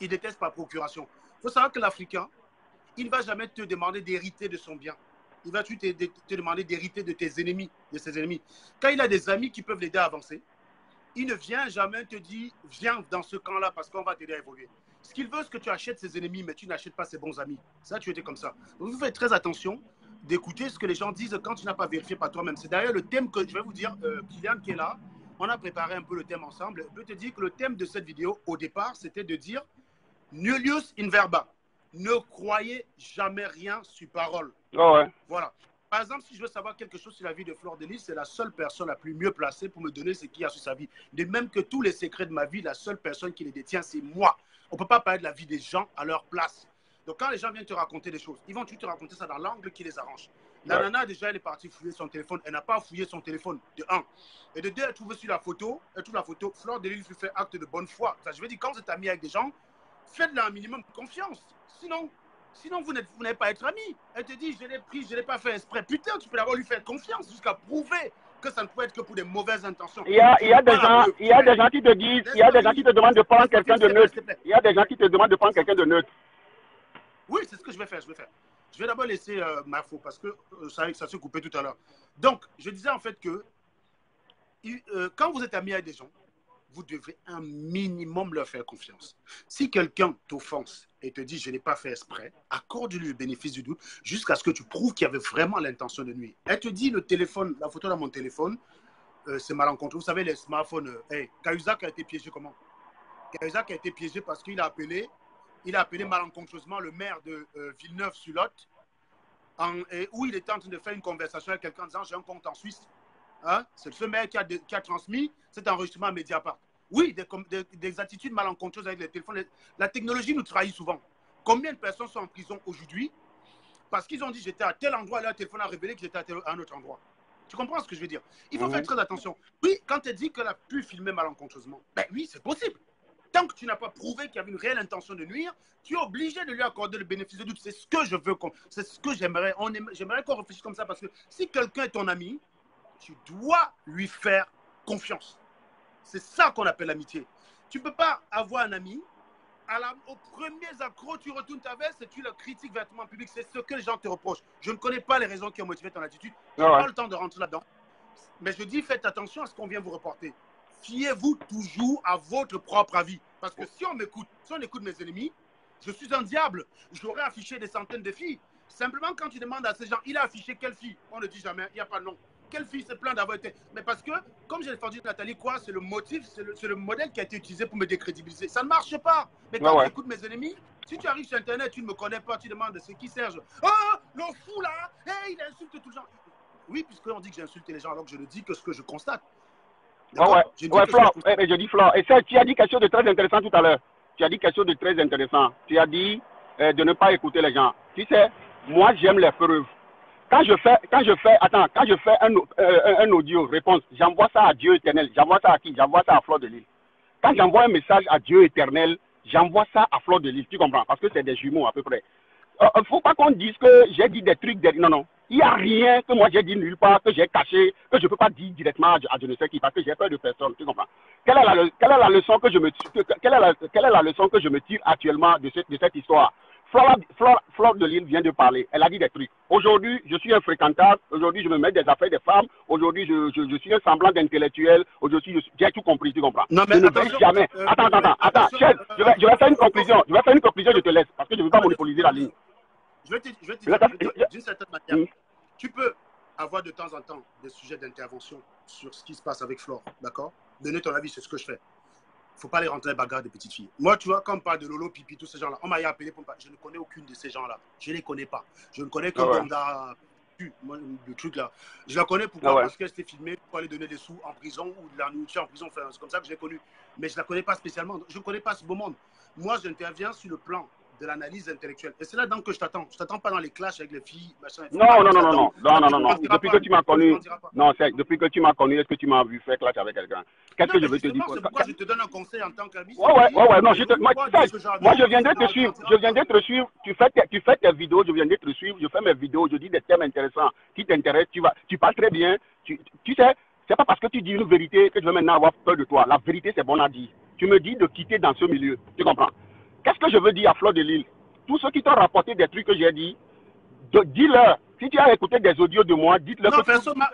Ils détestent par procuration. Il faut savoir que l'Africain, il ne va jamais te demander d'hériter de son bien. Il va te demander d'hériter de tes ennemis, de ses ennemis. Quand il a des amis qui peuvent l'aider à avancer, il ne vient jamais te dire, viens dans ce camp-là parce qu'on va t'aider à évoluer. Ce qu'il veut, c'est que tu achètes ses ennemis, mais tu n'achètes pas ses bons amis. Ça, tu étais comme ça. Donc, vous faites très attention d'écouter ce que les gens disent quand tu n'as pas vérifié par toi-même. C'est d'ailleurs le thème que je vais vous dire, Kylian qui est là, on a préparé un peu le thème ensemble. Je peux te dire que le thème de cette vidéo, au départ, c'était de dire nullius in verba. Ne croyez jamais rien sur parole. Oh ouais. Voilà. Par exemple, si je veux savoir quelque chose sur la vie de Fleur de Lille, c'est la seule personne la plus mieux placée pour me donner ce qu'il y a sur sa vie. De même que tous les secrets de ma vie, la seule personne qui les détient, c'est moi. On ne peut pas parler de la vie des gens à leur place. Donc, quand les gens viennent te raconter des choses, ils vont te raconter ça dans l'angle qui les arrange. La nana, déjà, elle est partie fouiller son téléphone. Elle n'a pas fouillé son téléphone, de 1. Et de 2, elle trouve sur la photo, Fleur de Lille fait acte de bonne foi. Enfin, je veux dire, quand vous êtes ami avec des gens, faites-leur un minimum de confiance. Sinon vous n'allez pas être amis. Elle te dit, je l'ai pris, je ne l'ai pas fait exprès. Putain, tu peux d'abord lui faire confiance jusqu'à prouver que ça ne peut être que pour des mauvaises intentions. Il y a des gens qui te disent, il y a des gens qui te demandent de prendre quelqu'un de neutre. Il y a des gens qui te demandent de prendre quelqu'un de neutre. Oui, c'est ce que je vais faire. Je vais d'abord laisser Mafo parce que ça s'est coupé tout à l'heure. Donc, je disais en fait que quand vous êtes ami avec des gens, vous devez un minimum leur faire confiance. Si quelqu'un t'offense et te dit je n'ai pas fait exprès, accorde-lui le bénéfice du doute jusqu'à ce que tu prouves qu'il y avait vraiment l'intention de nuire. Elle te dit le téléphone, la photo dans mon téléphone, c'est malencontreux. Vous savez, les smartphones, Cahuzac a été piégé comment? Cahuzac a été piégé parce qu'il a appelé malencontreusement le maire de Villeneuve-sur-Lot, où il était en train de faire une conversation avec quelqu'un en disant j'ai un compte en Suisse. Hein? C'est ce maire qui a transmis cet enregistrement à Mediapart. Oui, des attitudes malencontreuses avec les téléphones. La technologie nous trahit souvent. Combien de personnes sont en prison aujourd'hui parce qu'ils ont dit j'étais à tel endroit, leur téléphone a révélé que j'étais à un autre endroit. Tu comprends ce que je veux dire? Il faut faire très attention. Oui, quand elle dit qu'elle a pu filmer malencontreusement, ben oui, c'est possible. Tant que tu n'as pas prouvé qu'il y avait une réelle intention de nuire, tu es obligé de lui accorder le bénéfice de doute. C'est ce que je veux, c'est ce que j'aimerais. J'aimerais qu'on réfléchisse comme ça parce que si quelqu'un est ton ami, tu dois lui faire confiance. C'est ça qu'on appelle l'amitié. Tu ne peux pas avoir un ami, aux premiers accros, tu retournes ta veste et tu le critiques vertement en public. C'est ce que les gens te reprochent. Je ne connais pas les raisons qui ont motivé ton attitude. Je n'ai pas le temps de rentrer là-dedans. Mais je dis, faites attention à ce qu'on vient vous reporter. Fiez-vous toujours à votre propre avis. Parce que si on m'écoute, si on écoute mes ennemis, je suis un diable. J'aurais affiché des centaines de filles. Simplement, quand tu demandes à ces gens, il a affiché quelle fille? On ne dit jamais, il n'y a pas de nom. Quelle fille se plaint d'avoir été... Mais parce que, comme j'ai dit Nathalie, quoi, c'est le motif, c'est le modèle qui a été utilisé pour me décrédibiliser. Ça ne marche pas. Mais quand j'écoute mes ennemis, si tu arrives sur Internet, tu ne me connais pas, tu demandes c'est qui Serge? Oh, le fou là, hey, il insulte tout le gens. Oui, puisqu'on dit que j'ai insulté les gens, alors que je ne dis que ce que je constate. Je dis Flore. Et ça, tu as dit quelque chose de très intéressant tout à l'heure. Tu as dit quelque chose de très intéressant. Tu as dit de ne pas écouter les gens. Tu sais, moi, j'aime les preuves. Quand je fais un audio réponse, j'envoie ça à Dieu éternel. J'envoie ça à qui? J'envoie ça à Fleur de Lille. Quand j'envoie un message à Dieu éternel, j'envoie ça à Fleur de Lille. Tu comprends? Parce que c'est des jumeaux à peu près. Il ne faut pas qu'on dise que j'ai dit des trucs. Non, non. Il n'y a rien que moi j'ai dit nulle part, que j'ai caché, que je ne peux pas dire directement à je ne sais qui, parce que j'ai peur de personne. Tu comprends? Quelle est la leçon que je me tire actuellement de cette histoire? Flore de Lille vient de parler. Elle a dit des trucs. Aujourd'hui, je suis un fréquenteur. Aujourd'hui, je me mets des affaires des femmes. Aujourd'hui, je suis un semblant d'intellectuel. Aujourd'hui, j'ai tout compris. Tu comprends? Non, mais je ne vais jamais. Attends. Chef, je vais faire une conclusion. Je te laisse parce que je ne veux pas monopoliser la ligne. Je vais te dire d'une certaine manière. Tu peux avoir de temps en temps des sujets d'intervention sur ce qui se passe avec Flore. D'accord? Donner ton avis sur ce que je fais. Il ne faut pas les rentrer bagarre de petites filles. Moi, tu vois, quand on parle de Lolo, Pipi, tous ces gens-là, on m'a appelé pour me parler. Je ne connais aucune de ces gens-là. Je ne les connais pas. Je ne connais que Gonda, le truc là. Je la connais pourquoi? Parce qu'elle s'était filmée pour aller donner des sous en prison ou de la nourriture en prison. Enfin, c'est comme ça que je l'ai connue. Mais je ne la connais pas spécialement. Je ne connais pas ce beau monde. Moi, j'interviens sur le plan de l'analyse intellectuelle. Et c'est là donc que je t'attends. Je ne t'attends pas dans les clashs avec les filles. Machin, non. Depuis que tu m'as connu, depuis que tu m'as connu, est-ce que tu m'as vu faire clash avec quelqu'un? Qu'est-ce que je veux te dire? C'est pourquoi je te donne un conseil en tant qu'ami. Non, moi, je viendrai te suivre. Tu fais tes vidéos, je viendrai te suivre. Je fais mes vidéos, je dis des thèmes intéressants qui t'intéressent. Tu parles très bien. Tu sais, c'est pas parce que tu dis une vérité que je vais maintenant avoir peur de toi. La vérité, c'est bon à dire. Tu me dis de quitter dans ce milieu. Tu comprends? Qu'est-ce que je veux dire à Fleur de Lille? Tous ceux qui t'ont rapporté des trucs que j'ai dit, dis-leur. Si tu as écouté des audios de moi, dites-leur.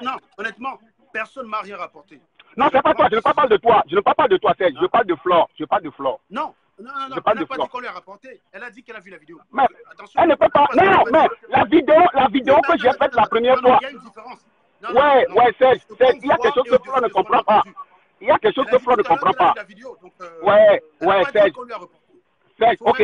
Non, honnêtement, personne ne m'a rien rapporté. Non, c'est pas toi. Je ne parle pas de toi. Je ne parle pas de toi, Serge. Je parle de Flore. Non. Elle n'a pas dit qu'on lui a rapporté. Elle a dit qu'elle a vu la vidéo. Mais attention, elle ne peut pas. Non, mais la vidéo que j'ai faite la première fois. Il y a une différence. Ouais, Serge. Il y a quelque chose que Flore ne comprend pas. Il y a quelque chose que Flore ne comprend pas. Ouais, Serge. Serge, ok,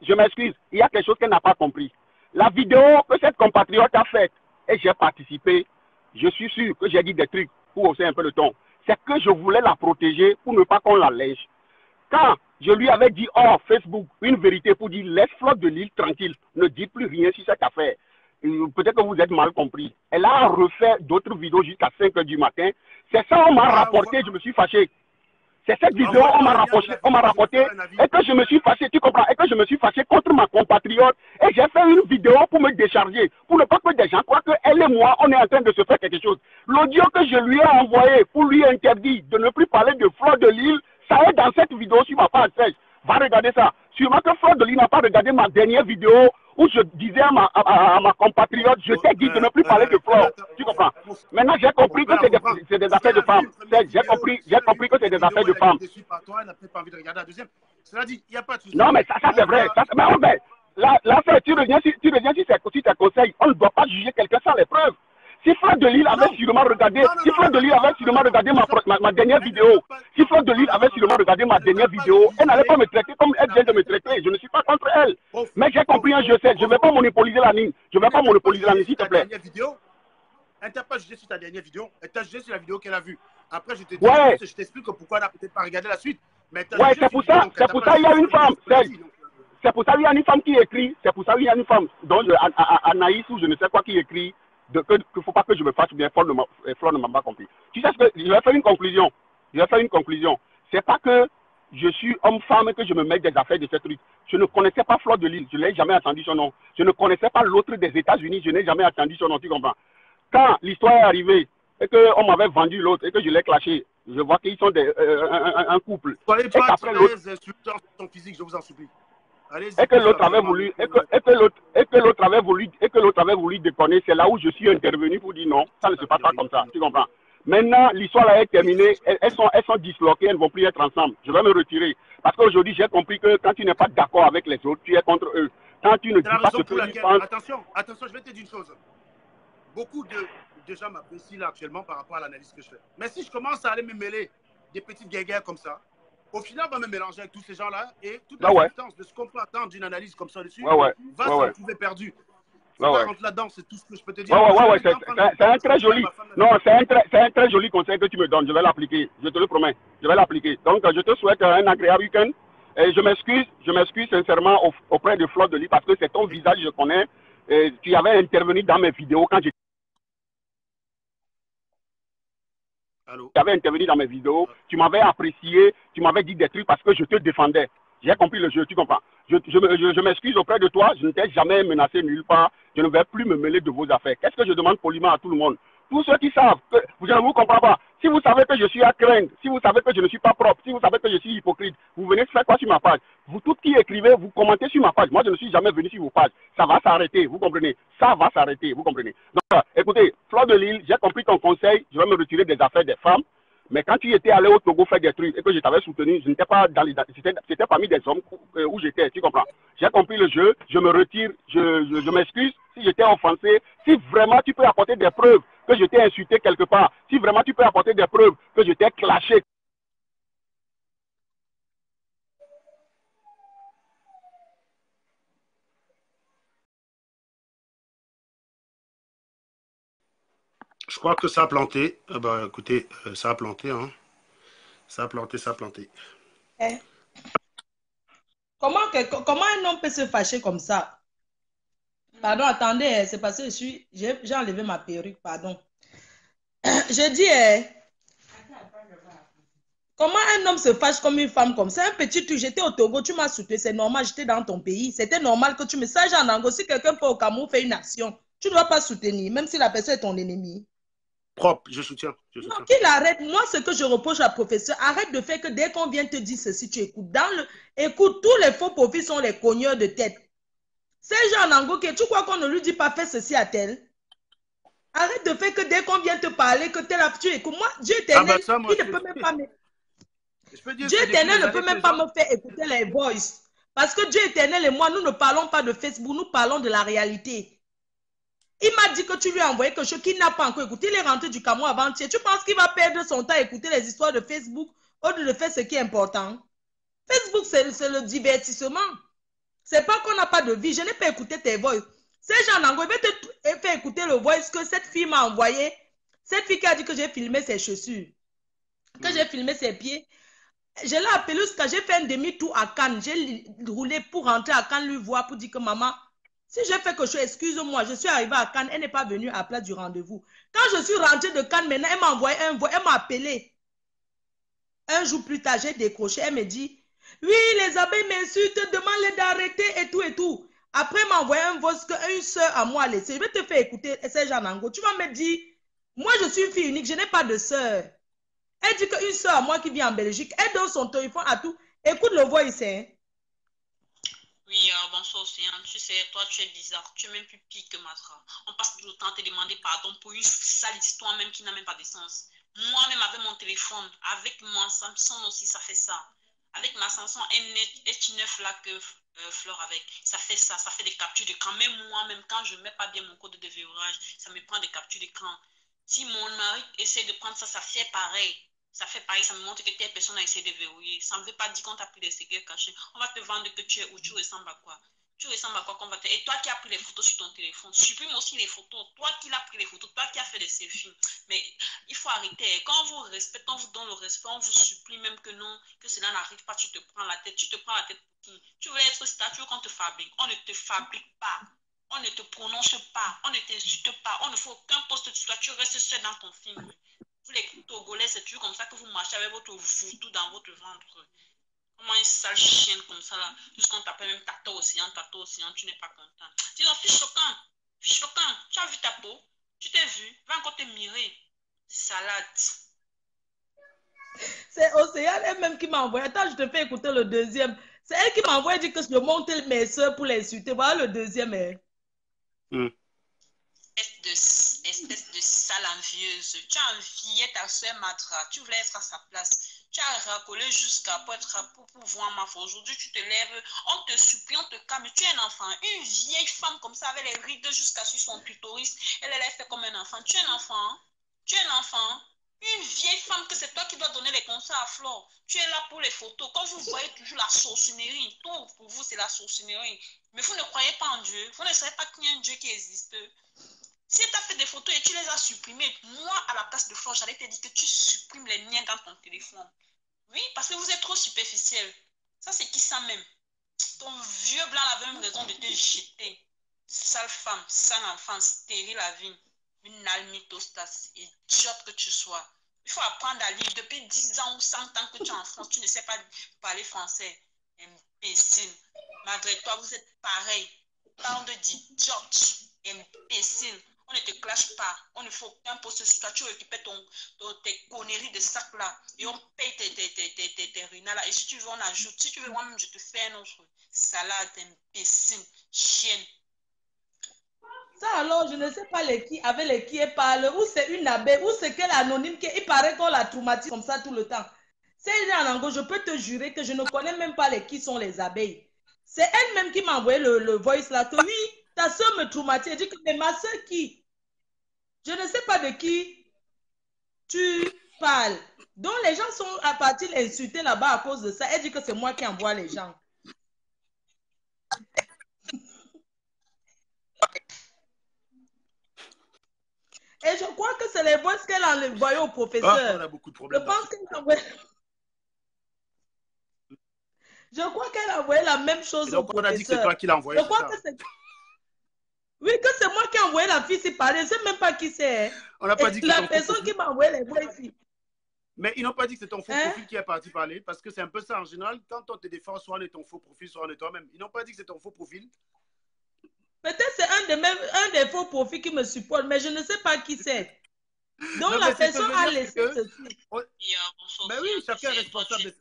je m'excuse. Il y a quelque chose qu'elle n'a pas compris. La vidéo que cette compatriote a faite, et j'ai participé, je suis sûr que j'ai dit des trucs pour hausser un peu le ton. C'est que je voulais la protéger pour ne pas qu'on la lèche. Quand je lui avais dit hors Facebook une vérité pour dire laisse Flore de Lille tranquille, ne dis plus rien sur cette affaire. Peut-être que vous êtes mal compris. Elle a refait d'autres vidéos jusqu'à 5 h du matin. C'est ça, on m'a rapporté, je me suis fâché. C'est cette vidéo, on m'a rapporté, et que je me suis fâché, tu comprends, et que je me suis fâché contre ma compatriote, et j'ai fait une vidéo pour me décharger, pour ne pas que des gens croient qu'elle et moi, on est en train de se faire quelque chose. L'audio que je lui ai envoyé pour lui interdire de ne plus parler de Flore de Lille, ça est dans cette vidéo sur ma page. Va regarder ça. Sûrement que Flore de Lille n'a pas regardé ma dernière vidéo où je disais à ma compatriote, je t'ai dit de ne plus parler de Flore. Tu comprends? Maintenant, j'ai compris que c'est des affaires de femmes. J'ai compris que c'est des affaires de femmes. Elle n'a peut-être pas envie de regarder la deuxième. Cela dit, il n'y a pas de souci. Non, mais ça c'est vrai. Mais là, tu reviens sur tes conseils. On ne doit pas juger quelqu'un sans les preuves. Si Franck Delisle avait sûrement regardé, ma dernière vidéo, si Franck Delisle avait sûrement regardé ma dernière vidéo, elle n'allait pas me traiter comme elle vient de me traiter. Je ne suis pas contre elle. Mais j'ai compris un jeu, je ne vais pas monopoliser la ligne. Je ne vais pas monopoliser la ligne, s'il te plaît. Elle t'a pas jugé sur ta dernière vidéo, elle t'a jugé sur la vidéo qu'elle a vue. Après, je t'explique pourquoi elle n'a peut-être pas regardé la suite. Ouais, c'est pour ça, il y a une femme. C'est pour ça qu'il y a une femme qui écrit, donc Anaïs ou je ne sais quoi qui écrit, qu'il ne faut pas que je me fasse bien, Flore ne m'a pas compris. Tu sais ce que, je vais faire une conclusion. C'est pas que je suis homme-femme et que je me mets des affaires de ce truc. Je ne connaissais pas Flore Delisle, je n'ai jamais entendu son nom. Je ne connaissais pas l'autre des États-Unis, je n'ai jamais entendu son nom, tu comprends? Quand l'histoire est arrivée et qu'on m'avait vendu l'autre et que je l'ai clashé, je vois qu'ils sont un couple. Soyez pas très insultant sur ton physique, je vous en supplie. Et que l'autre avait voulu, et que l'autre avait voulu déconner, c'est là où je suis intervenu pour dire non, ça ne se passe pas comme ça, tu comprends? Maintenant, l'histoire est terminée, elles sont disloquées, elles ne vont plus être ensemble. Je vais me retirer. Parce qu'aujourd'hui, j'ai compris que quand tu n'es pas d'accord avec les autres, tu es contre eux. Quand tu ne dis pas ce que tu penses... Attention, je vais te dire une chose. Beaucoup de gens m'apprécient là actuellement par rapport à l'analyse que je fais. Mais si je commence à aller me mêler des petites guéguerres comme ça, au final, on va me mélanger avec tous ces gens-là et toute la substance de ce qu'on peut attendre d'une analyse comme ça dessus va se trouver perdue. Faut pas rentrer là-dedans, c'est tout ce que je peux te dire. C'est un très joli. Non, c'est un très joli conseil que tu me donnes. Je vais l'appliquer. Je te le promets. Je vais l'appliquer. Donc, je te souhaite un agréable week-end. Et je m'excuse sincèrement auprès de Flore Delisle parce que c'est ton visage, je connais. Et tu avais intervenu dans mes vidéos quand j'étais. Tu avais intervenu dans mes vidéos, tu m'avais apprécié, tu m'avais dit des trucs parce que je te défendais. J'ai compris le jeu, tu comprends? Je m'excuse auprès de toi, je ne t'ai jamais menacé nulle part, je ne vais plus me mêler de vos affaires. Qu'est-ce que je demande poliment à tout le monde? Tous ceux qui savent que je ne vous comprends pas, si vous savez que je suis à craindre, si vous savez que je ne suis pas propre, si vous savez que je suis hypocrite, vous venez faire quoi sur ma page? Vous tous qui écrivez, vous commentez sur ma page. Moi, je ne suis jamais venu sur vos pages. Ça va s'arrêter, vous comprenez? Ça va s'arrêter, vous comprenez? Donc, écoutez, Flore Delisle, j'ai compris ton conseil, je vais me retirer des affaires des femmes. Mais quand tu étais allé au Togo faire des trucs et que je t'avais soutenu, je n'étais pas dans les... C'était parmi des hommes où j'étais, tu comprends? J'ai compris le jeu, je me retire, je m'excuse si j'étais offensé. Si vraiment tu peux apporter des preuves que je t'ai insulté quelque part, si vraiment tu peux apporter des preuves que je t'ai clashé. Je crois que ça a planté. Bah, écoutez, ça a planté. Hein. Ça a planté. Comment un homme peut se fâcher comme ça? Pardon, attendez, c'est parce que j'ai enlevé ma perruque, pardon. Je dis, comment un homme se fâche comme une femme comme ça? Un petit truc, j'étais au Togo, tu m'as soutenu, c'est normal, j'étais dans ton pays. C'était normal que tu me saches en Angola. Si quelqu'un peut au Cameroun faire une action, tu ne dois pas soutenir, même si la personne est ton ennemi. Propre, je soutiens. Non, qu'il arrête. Moi, ce que je reproche à professeur, arrête de faire que dès qu'on vient te dire ceci, tu écoutes. Écoute, tous les faux profils sont les cogneurs de tête. Ces gens en Angola, tu crois qu'on ne lui dit pas fais ceci à tel? Arrête de faire que dès qu'on vient te parler, que tel tu écoutes. Moi, Dieu éternel, il ne peut même pas me... Dieu éternel ne peut même pas me faire écouter les voices. Parce que Dieu éternel et moi, nous ne parlons pas de Facebook, nous parlons de la réalité. Il m'a dit que tu lui as envoyé quelque chose qu'il n'a pas encore écouté. Il est rentré du Cameroun avant-hier. Tu penses qu'il va perdre son temps à écouter les histoires de Facebook au lieu de faire ce qui est important? Facebook, c'est le divertissement. C'est pas qu'on n'a pas de vie. Je n'ai pas écouté tes voix. Ces gens en Angola, je vais te faire écouter le voice que cette fille m'a envoyé. Cette fille qui a dit que j'ai filmé ses chaussures, que j'ai filmé ses pieds. Je l'ai appelée quand j'ai fait un demi-tour à Cannes. J'ai roulé pour rentrer à Cannes, lui voir, pour dire que maman, si j'ai fait quelque chose, excuse-moi, je suis arrivée à Cannes, elle n'est pas venue à la place du rendez-vous. Quand je suis rentrée de Cannes, maintenant, elle m'a envoyé un voix, elle m'a appelé. Un jour plus tard, j'ai décroché, elle me dit, oui, les abeilles m'insultent, demande-les d'arrêter et tout et tout. Après, elle m'a envoyé un voix qu'une soeur à moi a laissé. Je vais te faire écouter ces gens en Angola. Tu vas me dire, moi, je suis une fille unique, je n'ai pas de soeur. Elle dit qu'une soeur à moi qui vit en Belgique, elle donne son téléphone à tout. Écoute le voix ici. Hein. Oui, bonsoir Océan. Tu sais, toi, tu es bizarre. Tu es même plus pire que Matra. On passe tout le temps à te demander pardon pour une sale histoire même qui n'a même pas de sens. Moi-même, avec mon téléphone, avec mon Samsung aussi, ça fait ça. Avec ma Samsung S9 là que Flore avec, ça fait ça. Ça fait des captures d'écran. Même moi-même, quand je ne mets pas bien mon code de verrouillage, ça me prend des captures d'écran. Si mon mari essaie de prendre ça, ça fait pareil. Ça fait pareil, ça me montre que telle personne a essayé de verrouiller. Ça ne veut pas dire qu'on t'a pris des séquelles cachées. On va te vendre que tu es où, tu ressembles à quoi. Tu ressembles à quoi qu'on va te... Et toi qui as pris les photos sur ton téléphone, supprime aussi les photos. Toi qui l'as pris les photos, toi qui as fait des selfies. Mais il faut arrêter. Quand on vous respecte, on vous donne le respect, on vous supplie même que non, que cela n'arrive pas, tu te prends la tête. Tu te prends la tête pour qui? Tu veux être statut qu'on te fabrique. On ne te fabrique pas. On ne te prononce pas. On ne t'insulte pas. On ne fait aucun poste sur toi. Tu restes seul dans ton film. Vous les Togolais, c'est toujours comme ça que vous marchez avec votre voutou dans votre ventre. Comment une sale chienne comme ça là, jusqu'on t'appelle même Tato Océan, tu n'es pas content. Dis-donc, fils choquant, tu as vu ta peau, tu t'es vu, va encore te mirer. Salade. C'est Océane elle-même qui m'a envoyé. Attends, je te fais écouter le deuxième. C'est elle qui m'a envoyé dire que je monte mes soeurs pour les insulter. Voilà le deuxième. Espèce de sale envieuse. Tu as envié ta soeur Matra. Tu voulais être à sa place. Tu as racolé jusqu'à pour pouvoir ma foi. Aujourd'hui, tu te lèves, on te supplie, on te calme. Tu es un enfant. Une vieille femme comme ça, avec les rides jusqu'à sur son clitoris. Elle est fait comme un enfant. Tu es un enfant. Tu es un enfant. Une vieille femme que c'est toi qui dois donner les conseils à Flore. Tu es là pour les photos. Quand vous voyez toujours la sorcellerie, tout pour vous, c'est la sorcellerie. Mais vous ne croyez pas en Dieu. Vous ne savez pas qu'il y a un Dieu qui existe. Si tu as fait des photos et tu les as supprimées, moi, à la place de Flore, j'allais te dire que tu supprimes les miens dans ton téléphone. Oui, parce que vous êtes trop superficiel. Ça, c'est qui ça même? Ton vieux blanc avait même raison de te jeter. Sale femme, sale enfant, stérile la vie. Une almitostas, idiote que tu sois. Il faut apprendre à lire. Depuis 10 ans ou 100 ans que tu es en France, tu ne sais pas parler français. Imbécile. Malgré toi, vous êtes pareil. Bande d'idiotes. Imbécile. On ne te clash pas. On ne fait aucun poste sur toi. Tu récupères tes conneries de sac là. Et on paye tes ruines là. Et si tu veux, on ajoute. Si tu veux, moi-même, je te fais un autre. Salade, imbécile, chienne. Ça alors, je ne sais pas avec les qui elle parle, ou c'est une abeille, ou c'est quel anonyme qui il paraît qu'on la traumatise comme ça tout le temps. C'est en anglais, je peux te jurer que je ne connais même pas qui sont les abeilles. C'est elle-même qui m'a envoyé le voice là, que oui, ta soeur me traumatise. Elle dit que, mais ma soeur qui? Je ne sais pas de qui tu parles. Donc les gens sont à partir d'insulter là-bas à cause de ça. Elle dit que c'est moi qui envoie les gens. Et je crois que c'est les voix qu'elle a envoyées au professeur. On a beaucoup de problèmes. Je pense qu'elle a envoyé... Je crois qu'elle a envoyé la même chose au professeur. On a dit que c'est toi qui l'as envoyé. Je crois que c'est... Oui, que c'est moi qui ai envoyé la fille s'y parler. Je ne sais même pas qui c'est. On n'a pas dit que la personne qui m'a envoyé les voix ici. Mais ils n'ont pas dit que c'est ton faux profil qui est parti parler, parce que c'est un peu ça en général. Quand on te défend, soit on est ton faux profil, soit on est toi-même. Ils n'ont pas dit que c'est ton faux profil. Peut-être c'est un des faux profils qui me supporte, mais je ne sais pas qui c'est. Donc non, la personne a laissé ceci. Mais oui, chacun est responsable.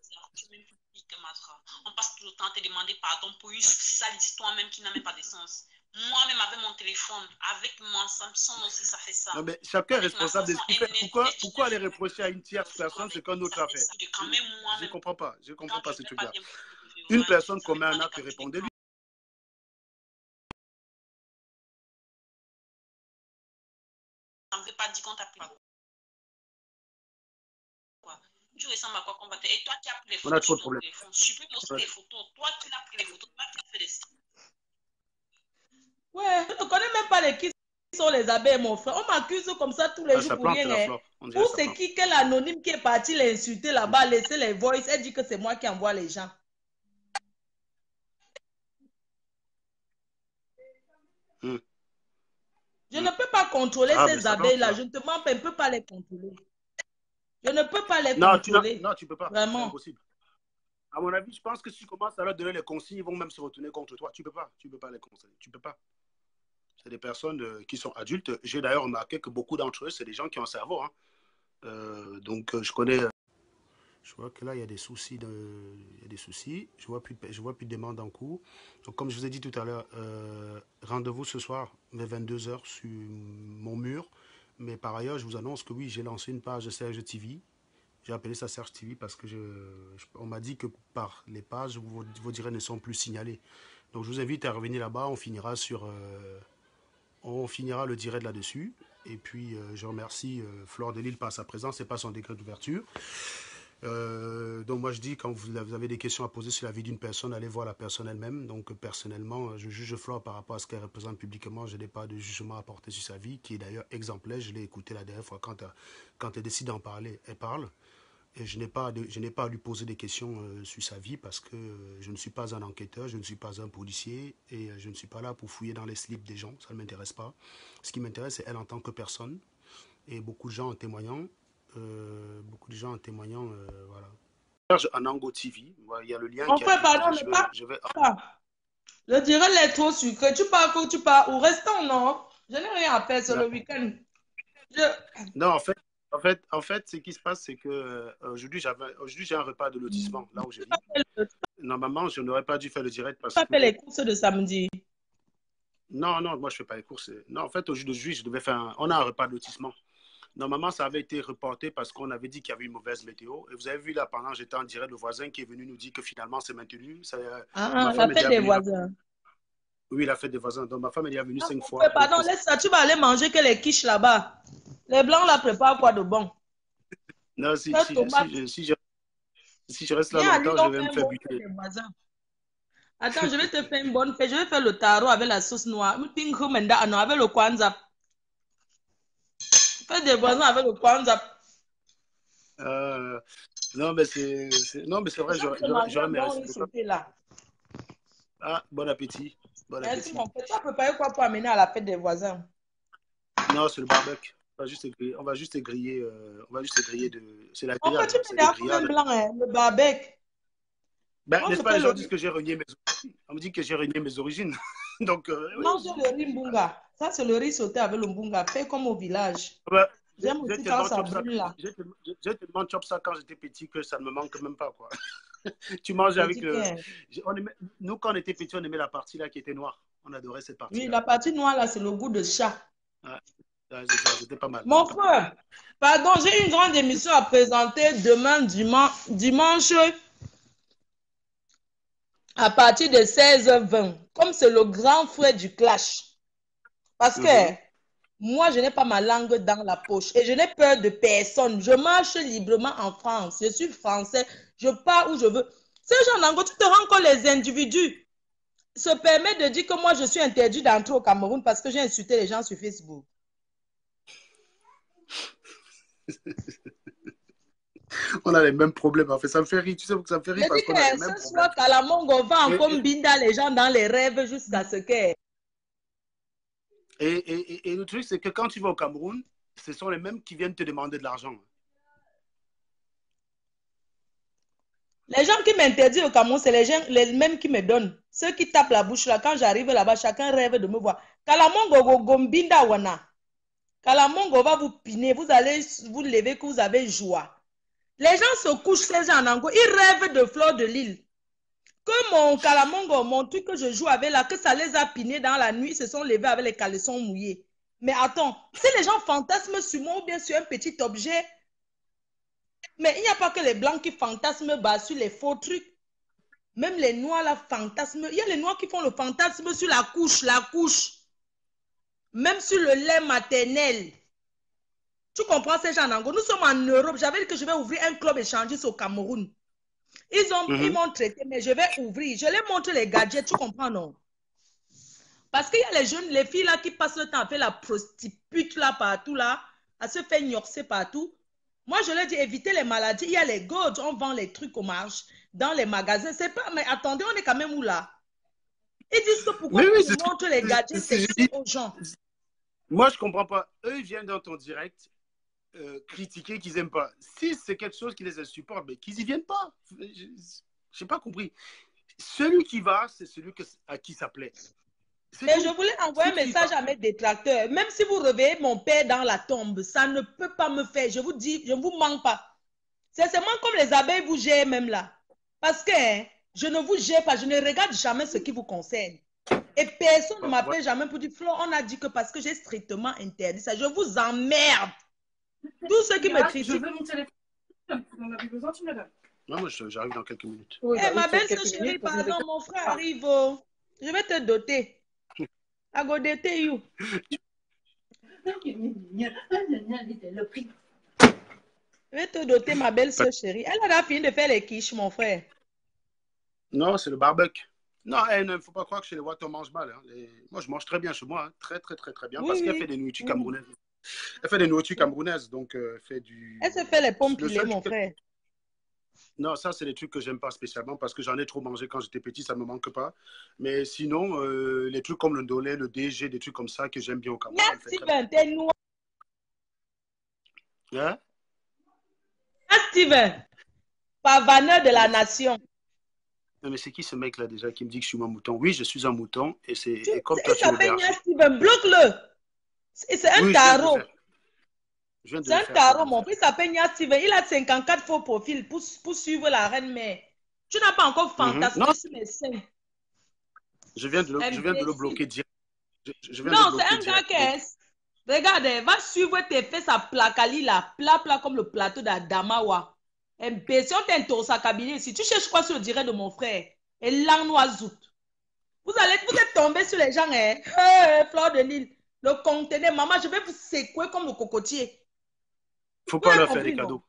On passe tout le temps à te demander pardon pour une sale histoire même qui n'a même pas de sens. Moi-même avec mon téléphone, avec mon Samsung aussi, ça fait ça. Non, mais chacun est responsable de ce qu'il fait. Pourquoi aller reprocher à une tierce personne ce qu'un autre a fait? Je ne comprends pas. Je ne comprends pas ce truc-là. Une personne commet un acte, répondez-lui. Ça ne veut pas dire qu'on t'a pris quoi. Tu ressembles à quoi qu'on va te... Et toi qui as pris les photos sur ton téléphone, supprime aussi les photos. Toi qui as pris les photos, toi qui as fait des... Ouais, je ne connais même pas les qui sont les abeilles, mon frère. On m'accuse comme ça tous les jours pour rien. Ou c'est qui, quel anonyme qui est parti l'insulter là-bas, laisser les voices. Elle dit que c'est moi qui envoie les gens. Je ne peux pas contrôler ces abeilles-là. Je ne te mens pas, je ne peux pas les contrôler. Je ne peux pas les contrôler. Non, tu ne peux pas. Vraiment. C'est impossible. À mon avis, je pense que si tu commences à leur donner les consignes, ils vont même se retourner contre toi. Tu ne peux pas. Tu ne peux pas les conseiller. Tu ne peux pas. C'est des personnes qui sont adultes. J'ai d'ailleurs remarqué que beaucoup d'entre eux, c'est des gens qui ont un cerveau. Hein. Donc, je connais Je vois que là, il y a des soucis. Il y a des soucis. Je vois plus de demandes en cours. Donc, comme je vous ai dit tout à l'heure, rendez-vous ce soir vers 22 heures sur mon mur. Mais par ailleurs, je vous annonce que oui, j'ai lancé une page Serge TV. J'ai appelé ça Serge TV parce que on m'a dit que par les pages, vos directs ne sont plus signalés. Donc, je vous invite à revenir là-bas. On finira le direct là-dessus. Et puis, je remercie Fleur de Lille par sa présence et par son décret d'ouverture. Donc moi je dis, quand vous avez des questions à poser sur la vie d'une personne, allez voir la personne elle-même. Donc personnellement, je juge Flore par rapport à ce qu'elle représente publiquement. Je n'ai pas de jugement à porter sur sa vie, qui est d'ailleurs exemplaire. Je l'ai écouté la dernière fois quand elle décide d'en parler, elle parle. Et je n'ai pas à lui poser des questions sur sa vie parce que je ne suis pas un enquêteur, je ne suis pas un policier et je ne suis pas là pour fouiller dans les slips des gens. Ça ne m'intéresse pas. Ce qui m'intéresse, c'est elle en tant que personne. Et beaucoup de gens en témoignant. Voilà. En Ango TV, il y a le lien Mon frère, pardon, ne pas. Le direct est trop sucré. Tu pars, faut que tu pars. Ou restons, non? Je n'ai rien à faire, c'est le week-end. Non, en fait, ce qui se passe, c'est que aujourd'hui, j'ai un repas de lotissement, là où je vis. Normalement, je n'aurais pas dû faire le direct parce que... Tu fais les courses de samedi. Non, moi, je ne fais pas les courses. Non, en fait, aujourd'hui, je devais faire on a un repas de lotissement. Normalement, ça avait été reporté parce qu'on avait dit qu'il y avait une mauvaise météo. Et vous avez vu là, pendant que j'étais en direct, le voisin qui est venu nous dire que finalement, c'est maintenu. La fête des voisins. Oui, la fête des voisins. Donc, ma femme, elle est venue 5 fois. Pardon, laisse ça. Tu vas aller manger que les quiches là-bas. Les blancs, là, préparent quoi de bon? Non, si je reste là longtemps, je vais me faire buter. Attends, je vais te faire une bonne fête. Je vais faire le taro avec la sauce noire. Avec le kwanza. Fais des voisins avec le kwanza. Non, mais c'est vrai, j'aurais mérité. Ah, bon appétit. Merci, mon frère. Tu as préparé quoi pour amener à la fête des voisins? Non, c'est le barbecue. On va juste griller. C'est la grillade. Tu me blanc, hein, le barbecue. N'est-ce pas, les gens disent que j'ai renié mes origines. On me dit que j'ai renié mes origines. Donc, mange le riz mbunga. Ça, c'est le riz sauté avec le mbunga. Fais comme au village. J'aime aussi quand ça brûle là. J'ai tellement chopé ça quand j'étais petit que ça ne me manque même pas, quoi. Tu manges avec le... Nous, quand on était petits, on aimait la partie là qui était noire. On adorait cette partie. Oui, la partie noire là, c'est le goût de chat. C'était pas mal. Mon frère, pardon, j'ai une grande émission à présenter demain, dimanche, à partir de 16h20. Comme c'est le grand frère du clash. Parce que moi, je n'ai pas ma langue dans la poche et je n'ai peur de personne. Je marche librement en France. Je suis français. Je pars où je veux. Ces gens, tu te rends compte, les individus se permettent de dire que moi, je suis interdit d'entrer au Cameroun parce que j'ai insulté les gens sur Facebook. On a les mêmes problèmes. En fait, ça me fait rire. Tu sais que ça me fait rire parce qu'on a les mêmes problèmes. Ce soir, Kalamongo va en combinda les gens dans les rêves jusqu'à ce que... Et le truc, c'est que quand tu vas au Cameroun, ce sont les mêmes qui viennent te demander de l'argent. Les gens qui m'interdisent au Cameroun, c'est les mêmes qui me donnent. Ceux qui tapent la bouche là, quand j'arrive là-bas, chacun rêve de me voir. Kalamongo gombinda wana. Kalamongo va vous piner, vous allez vous lever que vous avez joie. Les gens se couchent, ces gens en Ango, ils rêvent de Fleur de Lille. Que mon Kalamongo, mon truc que je joue avec là, que ça les a pinés dans la nuit, ils se sont levés avec les caleçons mouillés. Mais attends, si les gens fantasment sur moi ou bien sur un petit objet, mais il n'y a pas que les blancs qui fantasment sur les faux trucs. Même les noirs là fantasment. Il y a les noirs qui font le fantasme sur la couche. Même sur le lait maternel. Tu comprends ces gens en Ango? Nous sommes en Europe. J'avais dit que je vais ouvrir un club échangiste au Cameroun. Ils m'ont traité, mais je vais ouvrir. Je les montre les gadgets, tu comprends, non? Parce qu'il y a les jeunes, les filles là qui passent le temps à faire la prostitute là partout là, à se faire gnorcer partout. Moi, je leur dis, évitez les maladies. Il y a les gorges, on vend les trucs au marché, dans les magasins. C'est pas, mais attendez, on est quand même où là? Ils disent que pourquoi ils montrent les gadgets, c'est aux gens. Moi, je comprends pas. Eux, ils viennent dans ton direct critiquer qu'ils n'aiment pas. Si c'est quelque chose qui les insupporte, mais qu'ils n'y viennent pas. Je n'ai pas compris. Celui qui va, c'est celui à qui ça plaît. Mais je voulais envoyer un message à mes détracteurs. Même si vous réveillez mon père dans la tombe, ça ne peut pas me faire. Je vous dis, je ne vous mens pas. C'est seulement comme les abeilles vous gèrent même là. Parce que hein, je ne vous gère pas, je ne regarde jamais ce qui vous concerne. Et personne ne m'appelle jamais pour dire, Flo, on a dit que parce que j'ai strictement interdit ça, je vous emmerde. Tous ceux qui me critiquent. Je veux mon téléphone. On a besoin, tu me le donnes. Non, moi, j'arrive dans quelques minutes. Oui, ma belle soeur chérie, pardon, mon frère arrive. Oh. Je vais te doter. I go date you. Je vais te doter, ma belle soeur chérie. Elle a fini de faire les quiches, mon frère. Non, c'est le barbecue. Non, il ne faut pas croire que chez les Watts, on mange mal. Hein. Moi, je mange très bien chez moi. Hein. Très bien. Oui, parce qu'elle fait des nourritures camerounaises. Elle fait des nourritures camerounaises. Donc, elle fait du... Elle se fait les pommes pilées, mon frère. Non, ça, c'est des trucs que j'aime pas spécialement parce que j'en ai trop mangé quand j'étais petit, ça me manque pas. Mais sinon, les trucs comme le ndolé, le DG, des trucs comme ça que j'aime bien au Cameroun. Merci, t'es noir. Hein? Steven, pavaneur de la nation. Non, mais c'est qui ce mec-là déjà qui me dit que je suis un mouton? Oui, je suis un mouton et c'est comme Il toi, tu le s'appelle berges. Steven, bloque-le. C'est un tarot. C'est un tarot, mon frère. Il s'appelle Nia Steven. Il a 54 faux profils pour suivre la reine mère. Tu n'as pas encore fantasmé sur mes seins. Je viens de le bloquer direct. Non, c'est un gars qui est... Regarde, va suivre tes fesses à Plakali là, plat comme le plateau d'Adamawa. Imbécile, t'es un tour à cabinet. Si tu cherches quoi sur le direct de mon frère, et l'angnoisout. Vous êtes tombé sur les gens, hein? Fleur de Lille, le conteneur, maman, je vais vous secouer comme le cocotier. Faut pas leur faire des cadeaux.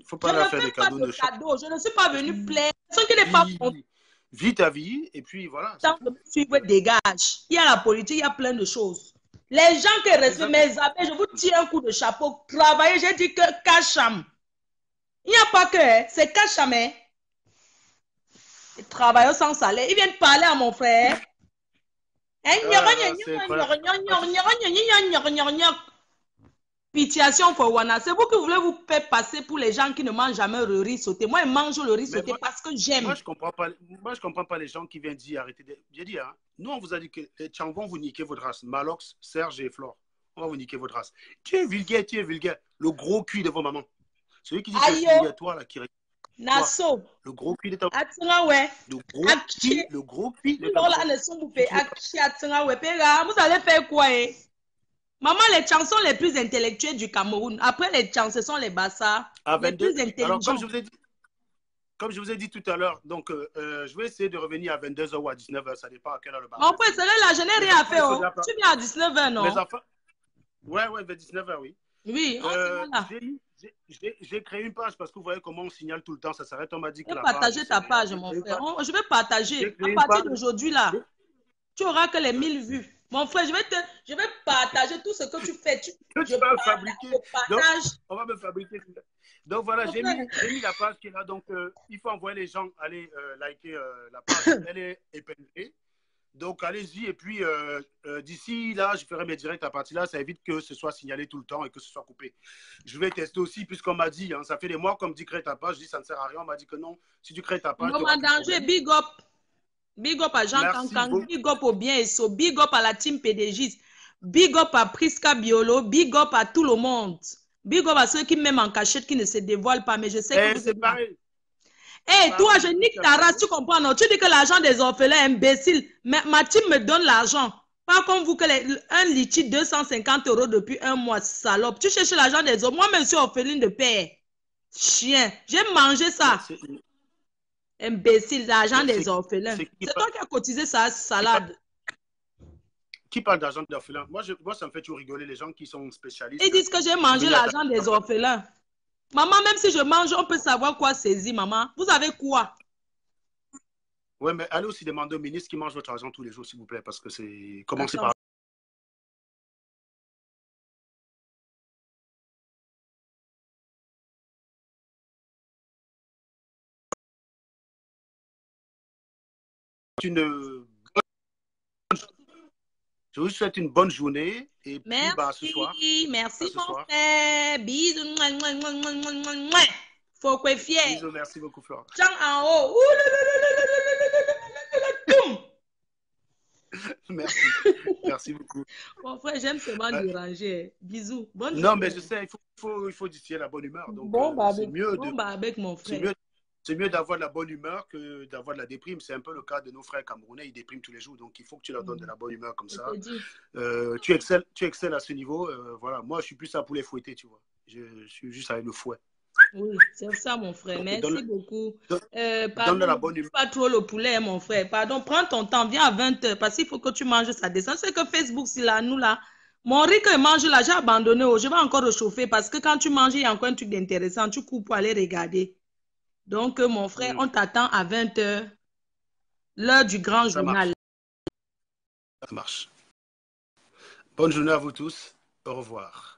Faut pas leur faire des cadeaux. Je ne suis pas venu plaire. Ce qui n'est pas... Vis ta vie, et puis voilà. Tant que suivre, dégage. Il y a la politique, il y a plein de choses. Les gens qui restent, mes amis, je vous tire un coup de chapeau. Travailler, j'ai dit que Kacham. Il n'y a pas que, c'est Kacham. Les travailleurs sans salaire. Ils viennent parler à mon frère. Pitiation pour Wana. C'est vous qui voulez vous faire passer pour les gens qui ne mangent jamais le riz sauté. Moi, je mange le riz sauté parce que j'aime. Moi, je ne comprends pas les gens qui viennent dire arrêtez. J'ai dit, hein, nous, on vous a dit que les Tchang vont vous niquer votre race. Malox, Serge et Flore. On va vous niquer votre race. Tu es vulgaire. Le gros cul de vos mamans. Celui qui dit que c'est vulgaire, toi, là, qui Nasso. Le gros cul de ta maman. Ouais. Le gros cul de ta maman. Vous allez faire quoi, eh? Maman, les chansons les plus intellectuelles du Cameroun. Après les chansons, ce sont les bassas. Les plus intelligents. Alors, comme je vous ai dit tout à l'heure, donc je vais essayer de revenir à 22h ou à 19h. Ça dépend à quelle heure le bar. Mon frère, c'est là, je n'ai rien à faire. Oh. Tu viens à 19h, non? Les enfants... Ouais, vers 19h, oui. Oui, j'ai créé une page parce que vous voyez comment on signale tout le temps. Ça s'arrête, on m'a dit que je vais partager ta page, mon frère. Je vais partager. À partir d'aujourd'hui, là, tu auras que les 1000 vues. Mon frère, je vais partager tout ce que tu fais. Tu vas fabriquer. Donc, on va me fabriquer. Donc voilà, j'ai mis la page qui est là. Donc il faut envoyer les gens aller liker la page. Elle est épinglée. Donc allez-y. Et puis d'ici là, je ferai mes directs à partir là. Ça évite que ce soit signalé tout le temps et que ce soit coupé. Je vais tester aussi, puisqu'on m'a dit, hein, ça fait des mois qu'on me dit crée ta page. Je dis ça ne sert à rien. On m'a dit que non. Si tu crées ta page. Non, en danger, big up. Big up à Jean Cancan, big up au bien et so, big up à la team PDG, big up à Priska Biolo, big up à tout le monde. Big up à ceux qui m'aiment en cachette, qui ne se dévoilent pas, mais je sais que vous c'est pareil. Hey, toi, je nique ta race, tu comprends, non? Tu dis que l'argent des orphelins est imbécile, mais ma team me donne l'argent. Pas comme vous, que un litchi 250 € depuis un mois, salope. Tu cherches l'argent des autres. Moi-même, je suis orpheline de père. Chien, j'ai mangé ça. Imbécile, l'argent des orphelins. C'est toi qui as cotisé sa salade. Qui parle d'argent des orphelins? Moi, ça me fait toujours rigoler les gens qui sont spécialistes. Ils disent que j'ai mangé l'argent des orphelins. Maman, même si je mange, on peut savoir quoi saisir, maman. Vous avez quoi? Oui, mais allez aussi demander au ministre qui mange votre argent tous les jours, s'il vous plaît, parce que c'est... Commencez par... Je vous souhaite une bonne journée et puis ce soir. Merci mon frère. Bisous. Faut que fier. Bisous, merci beaucoup Flore. Tiens en haut. Merci. Merci beaucoup. Mon frère, j'aime seulement déranger. Bisous. Bonne Non, mais journée. je sais, il faut distiller la bonne humeur. Donc, Bon, bah, c'est mieux bon, bah, avec mon frère. c'est mieux d'avoir de la bonne humeur que d'avoir de la déprime. C'est un peu le cas de nos frères camerounais, ils dépriment tous les jours. Donc, il faut que tu leur donnes de la bonne humeur comme ça. Tu excelles à ce niveau. Voilà. Moi, je suis plus ça pour les fouetter, tu vois. Je suis juste avec le fouet. Oui, c'est ça, mon frère. Donc, merci beaucoup. Donne de la bonne humeur. Pas trop le poulet, mon frère. Pardon, prends ton temps. Viens à 20h parce qu'il faut que tu manges, ça descend. C'est que Facebook, c'est là, nous là. Mon riz que je mange là, j'ai abandonné. Je vais encore réchauffer parce que quand tu manges, il y a encore un truc d'intéressant. Tu coupes pour aller regarder. Donc, mon frère, on t'attend à 20h. L'heure du grand journal. Ça marche. Bonne journée à vous tous. Au revoir.